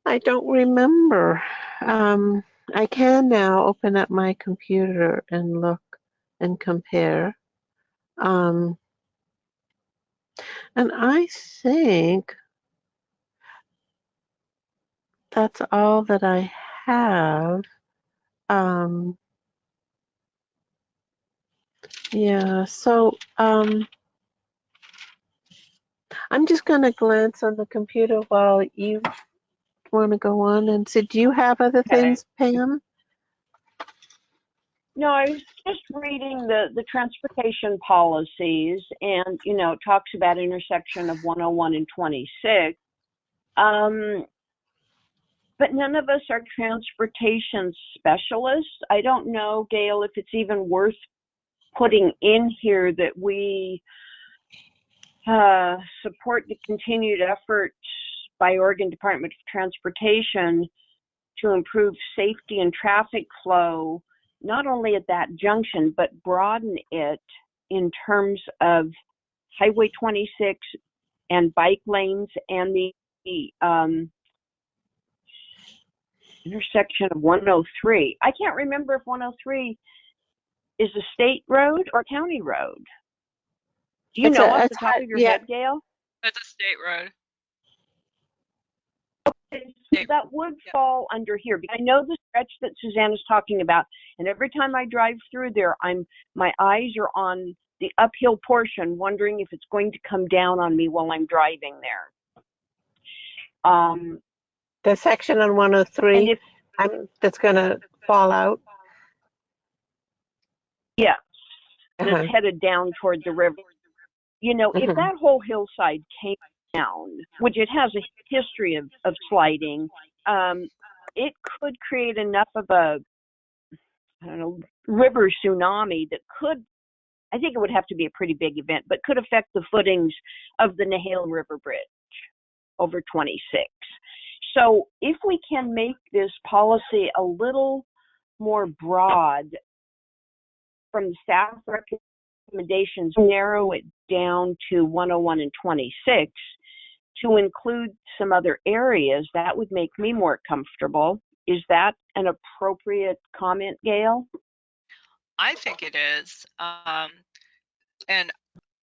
I don't remember. I can now open up my computer and look and compare. And I think that's all that I have. Yeah, so I'm just going to glance on the computer while you want to go on and see. Do you have other Okay. things, Pam? No, I was just reading the transportation policies, and it talks about intersection of 101 and 26. But none of us are transportation specialists. I don't know, Gail, if it's even worth putting in here that we support the continued efforts by Oregon Department of Transportation to improve safety and traffic flow, not only at that junction, but broaden it in terms of Highway 26 and bike lanes and the intersection of 103. I can't remember if 103 is a state road or county road. Do you know off the top of your head, Gail? It's a state road. So that would fall under here. I know the stretch that Susanna's talking about, and every time I drive through there, my eyes are on the uphill portion, wondering if it's going to come down on me while I'm driving there. The section on 103 that's going to fall out? Yes, that's headed down toward the river. If that whole hillside came down, which it has a history of sliding, it could create enough of a, river tsunami that could, I think it would have to be a pretty big event, but could affect the footings of the Nahale River Bridge over 26. So if we can make this policy a little more broad from the staff recommendations, narrow it down to 101 and 26 to include some other areas, that would make me more comfortable. Is that an appropriate comment, Gail? I think it is. And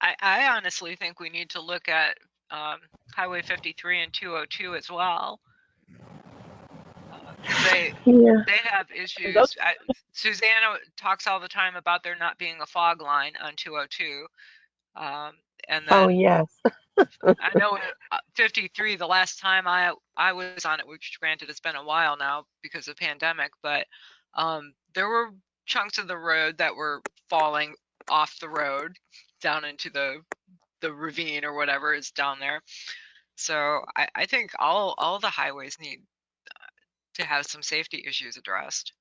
I honestly think we need to look at Highway 53 and 202 as well. Because they have issues. Susanna talks all the time about there not being a fog line on 202. And then yes. I know 53, the last time I was on it, which granted it's been a while now because of pandemic, but there were chunks of the road that were falling off the road down into the ravine or whatever is down there. So I think all the highways need to have some safety issues addressed.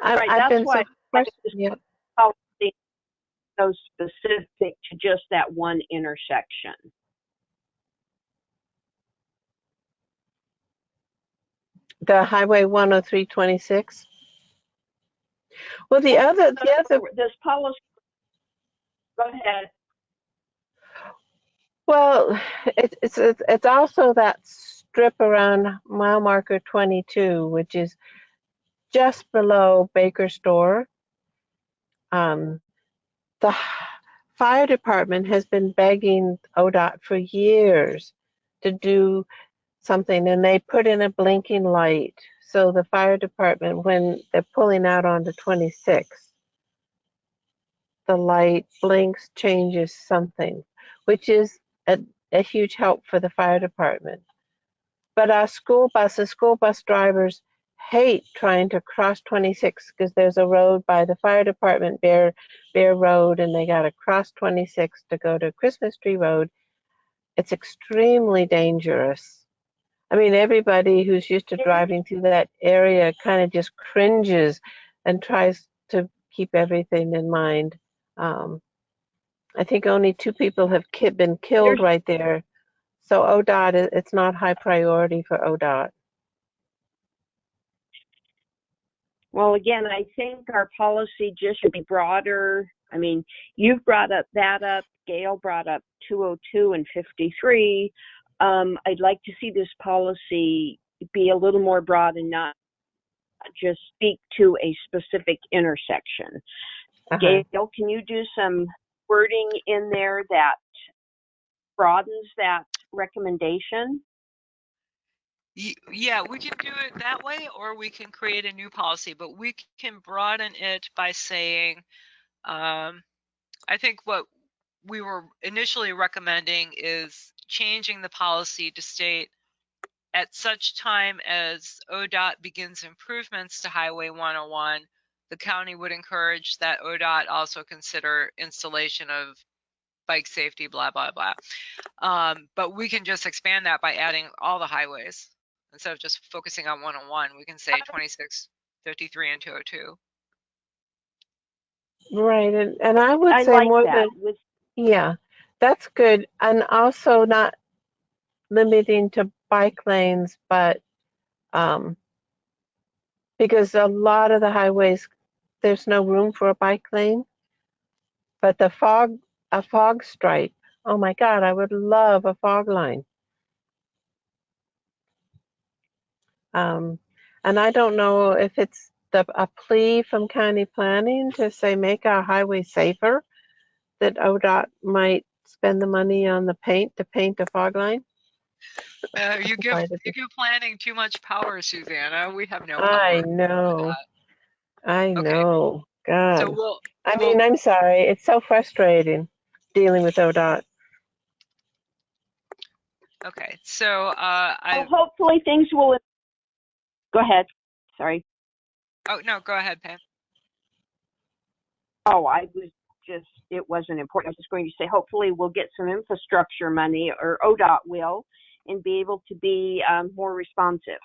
I've been so specific to just that one intersection. The Highway 103-26. Well, the other this policy. Go ahead. Well, it's also that strip around mile marker 22, which is just below Baker Store. The fire department has been begging ODOT for years to do something, and they put in a blinking light. So the fire department, when they're pulling out onto 26, the light blinks, changes something, which is a huge help for the fire department. But our school bus drivers hate trying to cross 26 because there's a road by the fire department, Bear Road, and they got to cross 26 to go to Christmas Tree Road. It's extremely dangerous. I mean, everybody who's used to driving through that area kind of just cringes and tries to keep everything in mind. I think only 2 people have been killed right there. So ODOT, it's not high priority for ODOT. Well, again, I think our policy just should be broader. I mean, you've brought that up. Gail brought up 202 and 53. I'd like to see this policy be a little more broad and not just speak to a specific intersection. Gail, can you do some wording in there that broadens that recommendation? Yeah, we can do it that way, or we can create a new policy, but we can broaden it by saying, I think what we were initially recommending is changing the policy to state at such time as ODOT begins improvements to Highway 101, the county would encourage that ODOT also consider installation of bike safety, blah, blah, blah. But we can just expand that by adding all the highways. Instead of just focusing on 101, we can say 26, 53, and 202. Right, and I would say like more that. than, yeah, that's good. And also not limiting to bike lanes, but because a lot of the highways, there's no room for a bike lane. But a fog stripe, oh my God, I would love a fog line. And I don't know if it's a plea from county planning to say make our highway safer, that ODOT might spend the money on the paint to paint a fog line. You give planning too much power, Susanna. We have no power. I know. I know. God. So I mean, I'm sorry. It's so frustrating dealing with ODOT. Okay, so hopefully things will. Go ahead. Sorry. Oh no, go ahead, Pam. Oh, it wasn't important. I was just going to say, hopefully we'll get some infrastructure money, or ODOT will, and be able to be more responsive.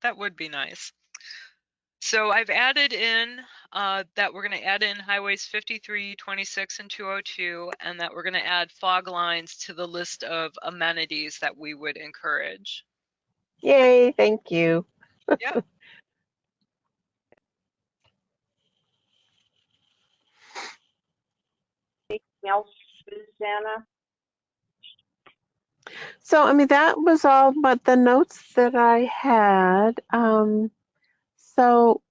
That would be nice. So I've added in that we're going to add in highways 53, 26, and 202, and that we're going to add fog lines to the list of amenities that we would encourage. Yay, thank you. Yeah. Anything else, Susanna? So, I mean, that was all but the notes that I had. So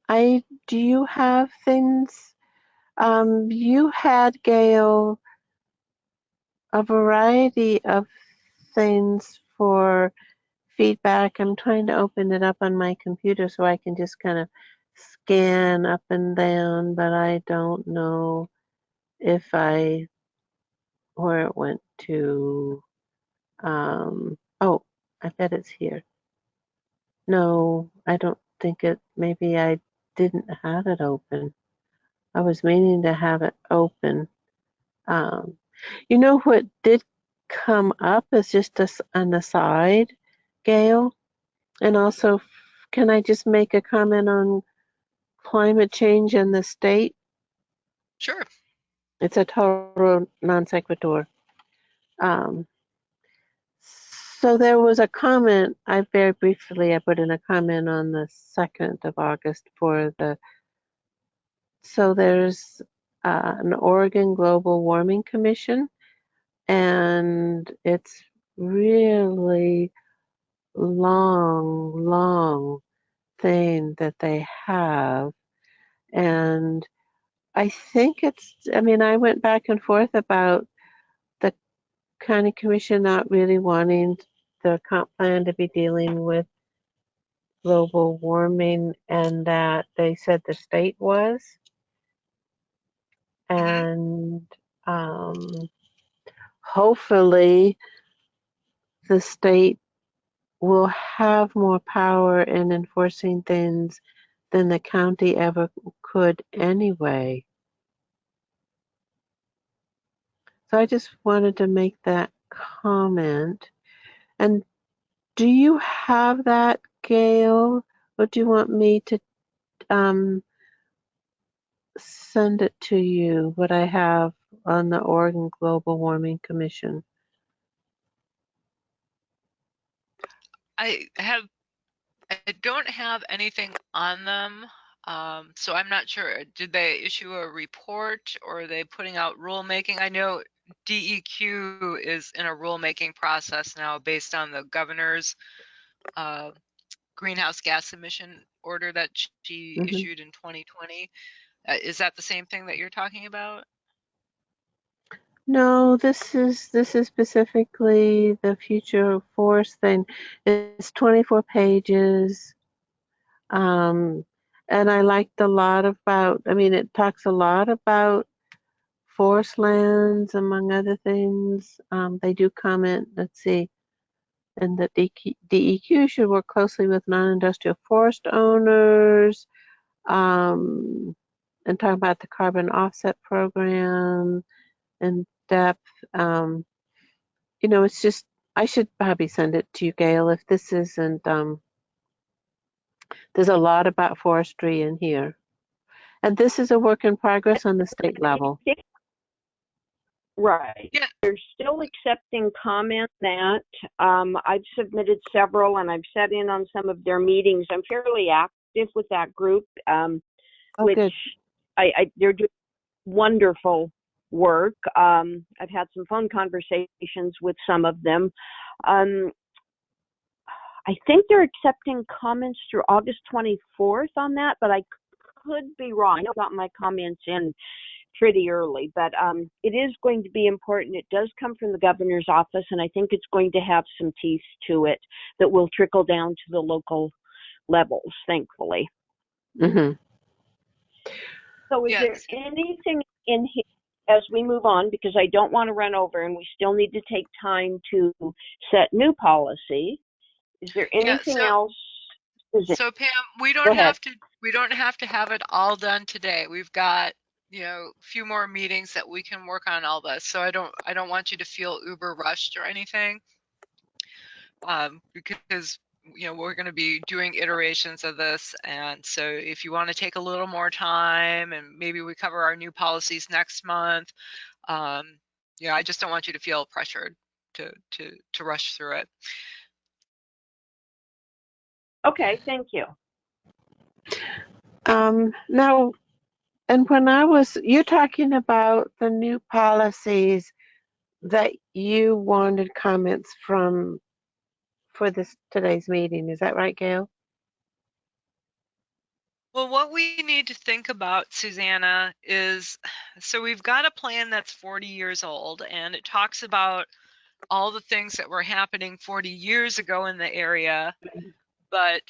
do you have things, you had, Gail, a variety of things for feedback. I'm trying to open it up on my computer so I can just kind of scan up and down, but I don't know where it went to. Oh, I bet it's here. No, I don't think maybe I didn't have it open. I was meaning to have it open. You know what did come up is just an aside, Gail? And also, can I just make a comment on climate change in the state? Sure. It's a total non sequitur. So there was a comment, I put in a comment on the 2nd of August so there's an Oregon Global Warming Commission, and it's really long thing that they have. And I think I went back and forth about the county commission not really wanting the comp plan to be dealing with global warming, and that they said the state was. Mhm. And hopefully the state will have more power in enforcing things than the county ever could anyway. So I just wanted to make that comment. And do you have that, Gail? Or do you want me to send it to you, what I have on the Oregon Global Warming Commission? I don't have anything on them, so I'm not sure. Did they issue a report or are they putting out rulemaking? I know DEQ is in a rulemaking process now based on the governor's greenhouse gas emission order that she Mhm. issued in 2020. Is that the same thing that you're talking about? No, this is specifically the future forest thing. It's 24 pages. And I liked a lot about, I mean, it talks a lot about forest lands, among other things. They do comment, let's see, and that DEQ should work closely with non-industrial forest owners, and talk about the carbon offset program in depth. It's just, I should probably send it to you, Gail, if this isn't, there's a lot about forestry in here. And this is a work in progress on the state level. Right. Yeah. They're still accepting comment that I've submitted several and I've sat in on some of their meetings. I'm fairly active with that group, Oh, which good. they're doing wonderful work. I've had some phone conversations with some of them. I think they're accepting comments through August 24th on that, but I could be wrong. I got my comments in pretty early, but it is going to be important. It does come from the governor's office, and I think it's going to have some teeth to it that will trickle down to the local levels, thankfully. Mm-hmm. So is there Yes. anything in here as we move on, because I don't want to run over and we still need to take time to set new policy. Is there Yeah. anything else? So Pam, we Go don't ahead. have to have it all done today. We've got, a few more meetings that we can work on all this. So I don't want you to feel uber rushed or anything. Because we're going to be doing iterations of this, and so if you want to take a little more time and maybe we cover our new policies next month, I just don't want you to feel pressured to rush through it. Okay, thank you. Now, and you're talking about the new policies that you wanted comments from for today's meeting. Is that right, Gail? Well, what we need to think about, Susanna, is so we've got a plan that's 40 years old, and it talks about all the things that were happening 40 years ago in the area, but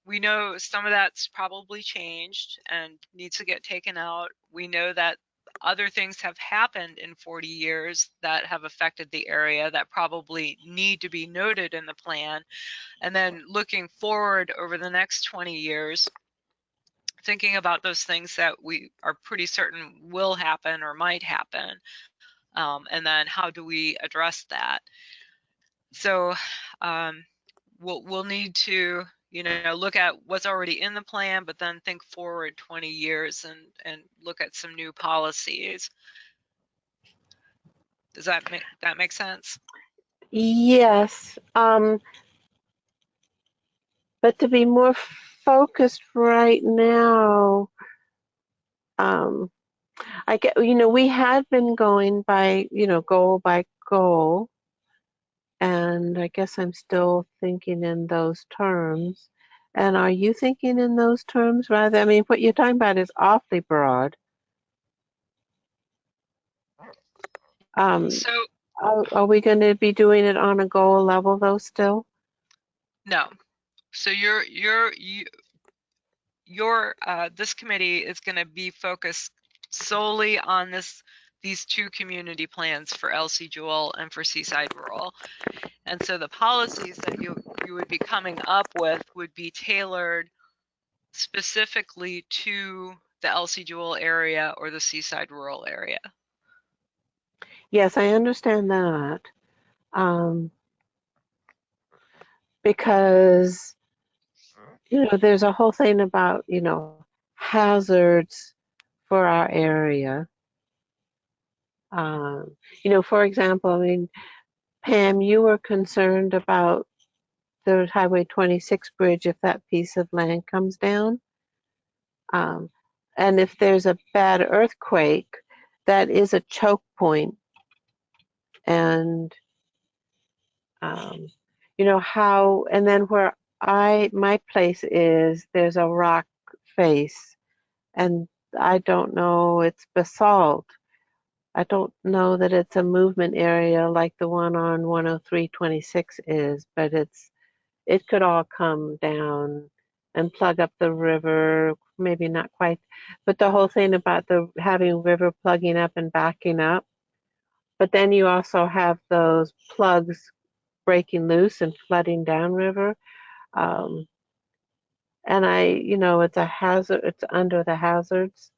we know some of that's probably changed and needs to get taken out. We know that other things have happened in 40 years that have affected the area that probably need to be noted in the plan. And then looking forward over the next 20 years, thinking about those things that we are pretty certain will happen or might happen, and then how do we address that. So we'll need to look at what's already in the plan, but then think forward 20 years and look at some new policies. Does that make sense? Yes. But to be more focused right now, I get, we had been going by, goal by goal, and I guess I'm still thinking in those terms. And are you thinking in those terms rather? I mean, what you're talking about is awfully broad. So Are we going to be doing it on a goal level though still? No. So this committee is going to be focused solely on these two community plans for Elsie-Jewell and for Seaside Rural. And so the policies that you would be coming up with would be tailored specifically to the Elsie-Jewell area or the Seaside Rural area. Yes, I understand that. Because, there's a whole thing about, hazards for our area. For example, I mean, Pam, you were concerned about the Highway 26 bridge if that piece of land comes down. And if there's a bad earthquake, that is a choke point. And, and then where my place is, there's a rock face. And I don't know, it's basalt. I don't know that it's a movement area like the one on 10326 is, but it could all come down and plug up the river, maybe not quite, but the whole thing about the having river plugging up and backing up. But then you also have those plugs breaking loose and flooding downriver. And it's a hazard, it's under the hazards.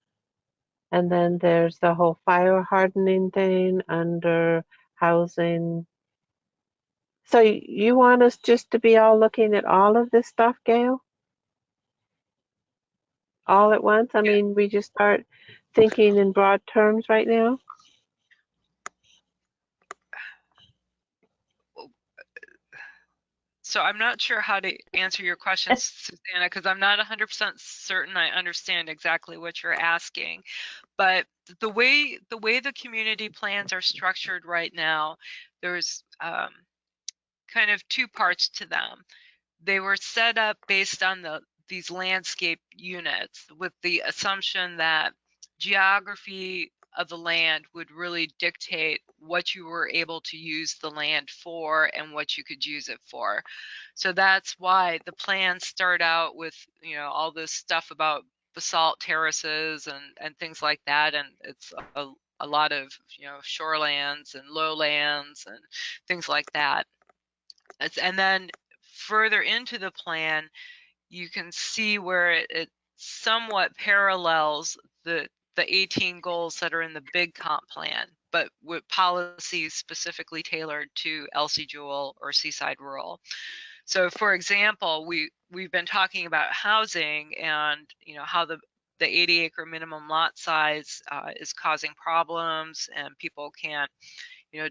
And then there's the whole fire hardening thing under housing. So you want us just to be all looking at all of this stuff, Gail? All at once? I mean, we just start thinking in broad terms right now? So I'm not sure how to answer your questions, Susanna, because I'm not 100% certain I understand exactly what you're asking. But the way the community plans are structured right now, there's kind of two parts to them. They were set up based on these landscape units with the assumption that geography of the land would really dictate what you were able to use the land for and what you could use it for. So that's why the plans start out with, all this stuff about basalt terraces and things like that. And it's a lot of, shorelands and lowlands and things like that. And then further into the plan, you can see where it somewhat parallels the 18 goals that are in the big comp plan, but with policies specifically tailored to Elsie-Jewell or Seaside Rural. So for example, we've been talking about housing and how the 80-acre minimum lot size is causing problems and people can't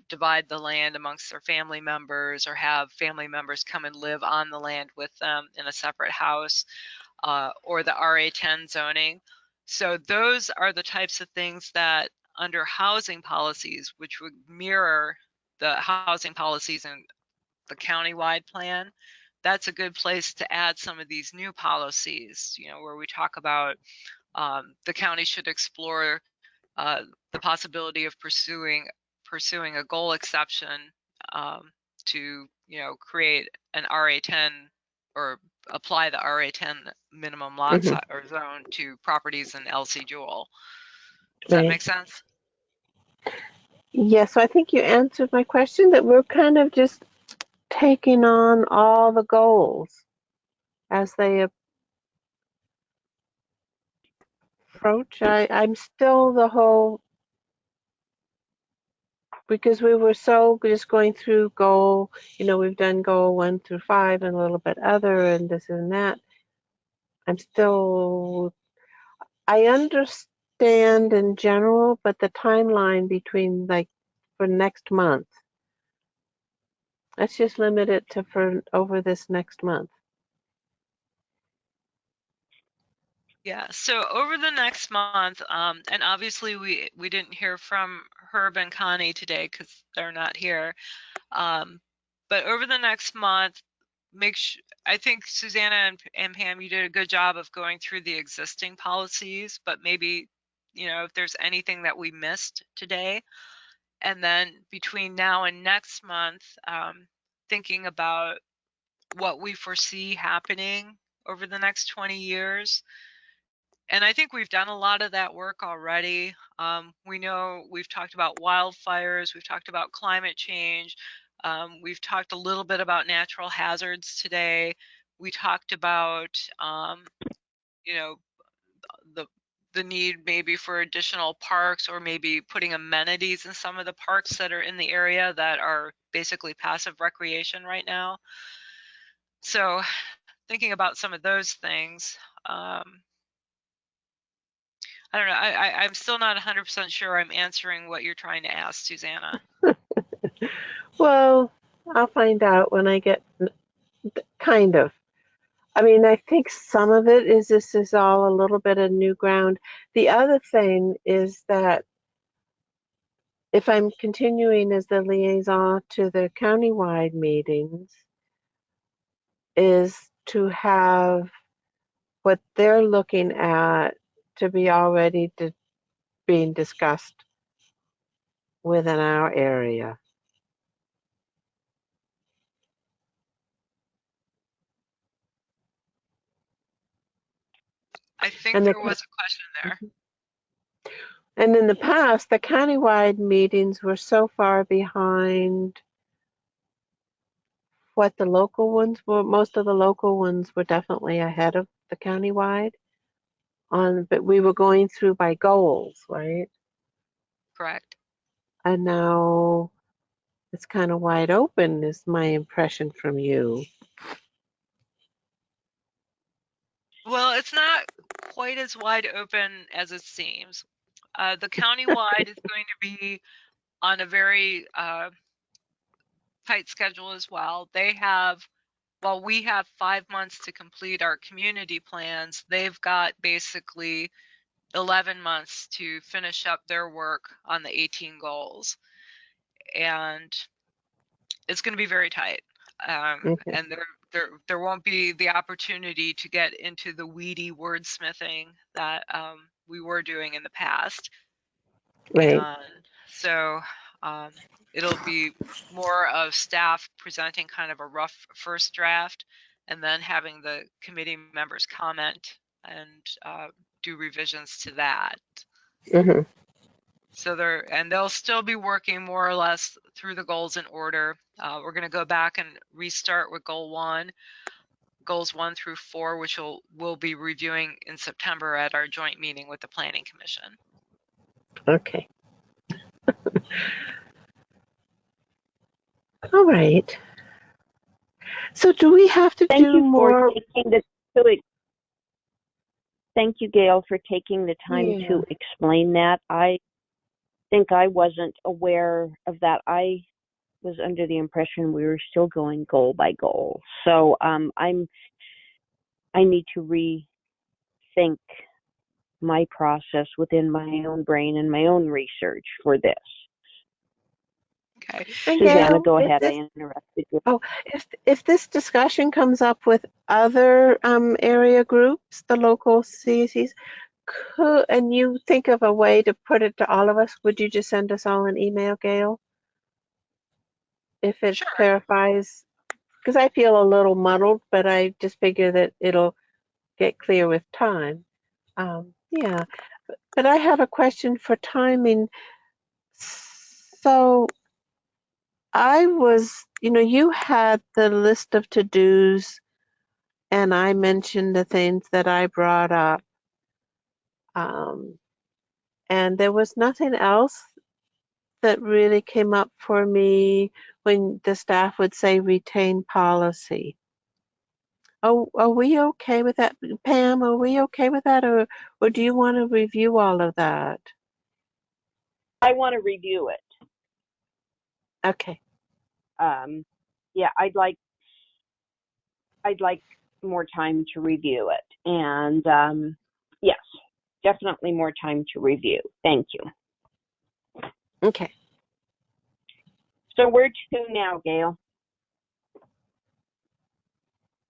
divide the land amongst their family members or have family members come and live on the land with them in a separate house, or the RA10 zoning. So those are the types of things that under housing policies, which would mirror the housing policies in the countywide plan, that's a good place to add some of these new policies, where we talk about the county should explore the possibility of pursuing a goal exception to create an RA10 or apply the RA10 minimum lot size or zone to properties in Elsie-Jewell. Does that make sense? Yes, so I think you answered my question that we're kind of just taking on all the goals as they approach. I'm still the whole, because we were so just going through goal, we've done goal 1 through 5 and a little bit other and this and that. I understand in general, but the timeline between for next month, let's just limit it to for over this next month. Yeah, so over the next month, and obviously we didn't hear from Herb and Connie today because they're not here. But over the next month, I think Susanna and Pam, you did a good job of going through the existing policies, but maybe, if there's anything that we missed today, And then between now and next month, thinking about what we foresee happening over the next 20 years. And I think we've done a lot of that work already. We know we've talked about wildfires, we've talked about climate change, we've talked a little bit about natural hazards today. We talked about, you know, the need maybe for additional parks, or maybe putting amenities in some of the parks that are in the area that are basically passive recreation right now. So thinking about some of those things, I don't know, I'm still not 100% sure I'm answering what you're trying to ask, Susanna. Well, I'll find out when I get kind of. I mean, I think some of it is this is all a little bit of new ground. The other thing is that if I'm continuing as the liaison to the countywide meetings, is to have what they're looking at to be already being discussed within our area. I think And there was a question there. and in the past, the countywide meetings were so far behind what the local ones were. Most of the local ones were definitely ahead of the countywide but we were going through by goals, right? Correct. And now it's kind of wide open, is my impression from you. Well, it's not quite as wide open as it seems. The countywide is going to be on a very tight schedule as well. They have, while we have 5 months to complete our community plans, they've got basically 11 months to finish up their work on the 18 goals. And it's going to be very tight. Okay. And there won't be the opportunity to get into the weedy wordsmithing that we were doing in the past. Right. And so it'll be more of staff presenting kind of a rough first draft, and then having the committee members comment and do revisions to that. Mm-hmm. So they'll still be working more or less through the goals in order. We're going to go back and restart with goals 1 through 4, which we'll be reviewing in September at our joint meeting with the Planning Commission. Okay. All right. So do we have to Thank do you more? for taking thank you, Gail, for taking the time to explain that. I think I wasn't aware of that. I was under the impression we were still going goal by goal. So I need to rethink my process within my own brain and my own research for this. Okay. And Susanna, Gail, go ahead. I interrupted you. Oh, if this discussion comes up with other area groups, the local CCs, and you think of a way to put it to all of us, would you just send us all an email, Gail? If it Sure. clarifies, because I feel a little muddled, but I just figure that it'll get clear with time. Yeah, but I have a question for timing. So I was, you had the list of to-dos and I mentioned the things that I brought up. And there was nothing else that really came up for me when the staff would say retain policy. Oh, are we okay with that? Pam, are we okay with that? Or do you want to review all of that? I want to review it. Okay. Yeah, I'd like more time to review it. And yes, definitely more time to review. Thank you. Okay. So where to now, Gail?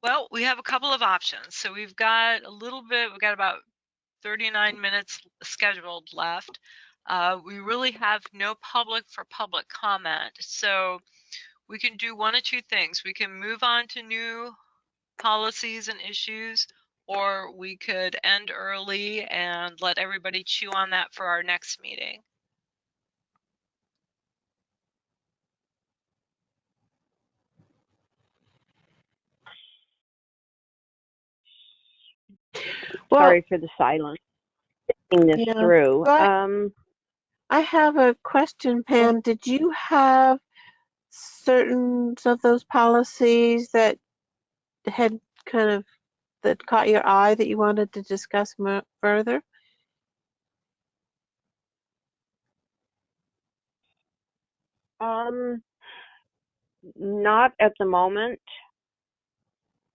Well, we have a couple of options. So we've got about 39 minutes scheduled left. we really have no public for public comment. So we can do one of two things. We can move on to new policies and issues, or we could end early and let everybody chew on that for our next meeting. Well, Sorry for the silence. Thinking this yeah. through. So I have a question, Pam. Did you have certain of those policies that had kind of that caught your eye that you wanted to discuss further? Not at the moment.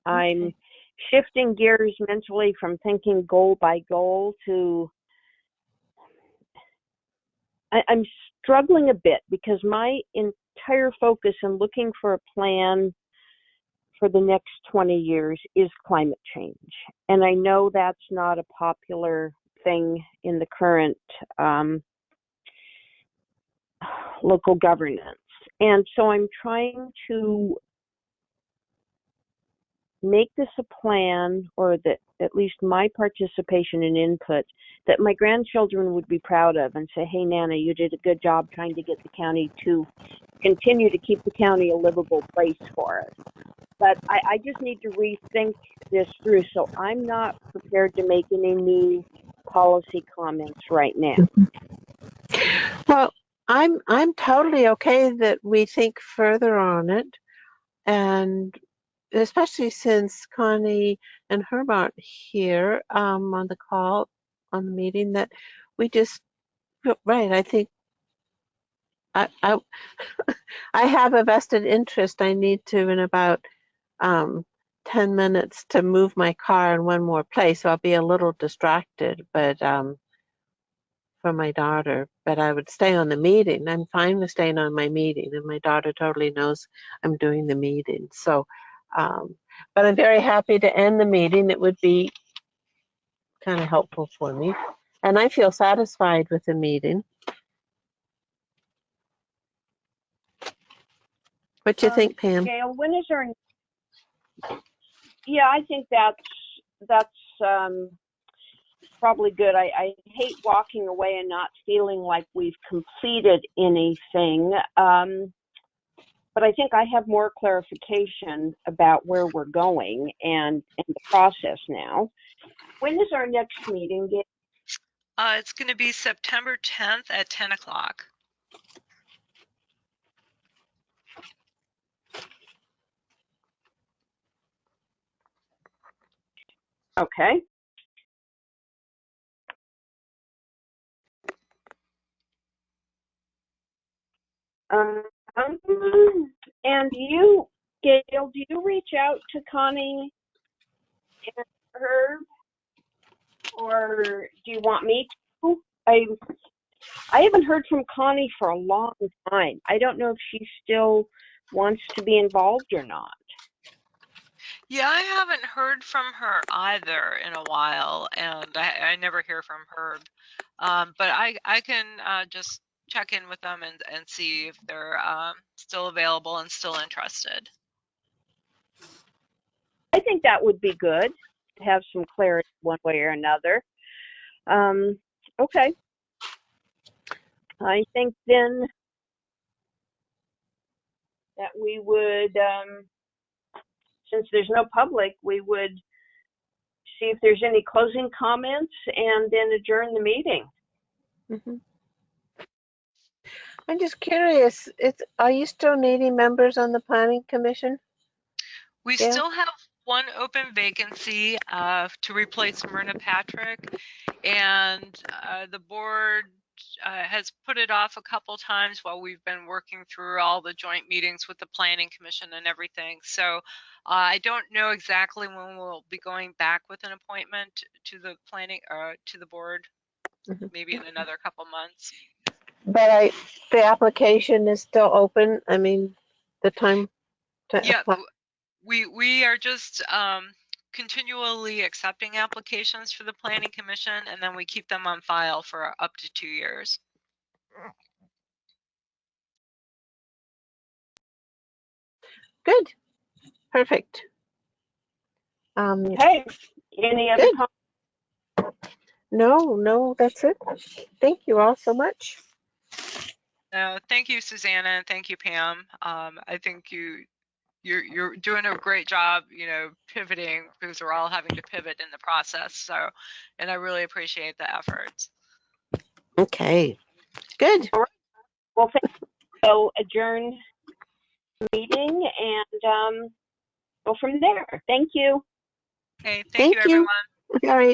I'm shifting gears mentally from thinking goal by goal to I'm struggling a bit because my entire focus in looking for a plan for the next 20 years is climate change. And I know that's not a popular thing in the current local governance. And so I'm trying to make this a plan, or that at least my participation and input that my grandchildren would be proud of and say, hey, Nana, you did a good job trying to get the county to continue to keep the county a livable place for us. But I just need to rethink this through. So I'm not prepared to make any new policy comments right now. Well, I'm totally okay that we think further on it, and especially since Connie and Herb aren't here on the call, on the meeting, that we just, right, I think I I have a vested interest. I need to, in about 10 minutes, to move my car in one more place, so I'll be a little distracted, but from my daughter, but I would stay on the meeting. I'm fine with staying on my meeting, and my daughter totally knows I'm doing the meeting. So, but I'm very happy to end the meeting. It would be kind of helpful for me, and I feel satisfied with the meeting. What you think, Pam? Gail, when is our? Yeah, I think that's probably good. I hate walking away and not feeling like we've completed anything. But I think I have more clarification about where we're going and the process now. When is our next meeting, Gail? It's going to be September 10th at 10 o'clock. Okay. And you, Gail, do you reach out to Connie and Herb, or do you want me to? I haven't heard from Connie for a long time. I don't know if she still wants to be involved or not. Yeah, I haven't heard from her either in a while, and I never hear from Herb. But I can just check in with them and see if they're still available and still interested. I think that would be good to have some clarity one way or another. Okay. I think then that we would, since there's no public, we would see if there's any closing comments and then adjourn the meeting. Mm-hmm. I'm just curious. Are you still needing members on the Planning Commission? We still have one open vacancy to replace Myrna Patrick, and the board has put it off a couple times while we've been working through all the joint meetings with the Planning Commission and everything. So I don't know exactly when we'll be going back with an appointment to the to the board. Mm-hmm. Maybe in another couple months. But the application is still open. I mean, the time to Yeah, apply. we are just continually accepting applications for the Planning Commission, and then we keep them on file for up to 2 years. Good. Perfect. Okay. Any other Good. comments? No, that's it. Thank you all so much. Thank you, Susanna, and thank you, Pam. I think you're doing a great job, pivoting, because we're all having to pivot in the process. So, and I really appreciate the efforts. Okay. Good. All right. Well, thank you. So adjourn the meeting and go from there. Thank you. Okay, thank you, everyone. All right.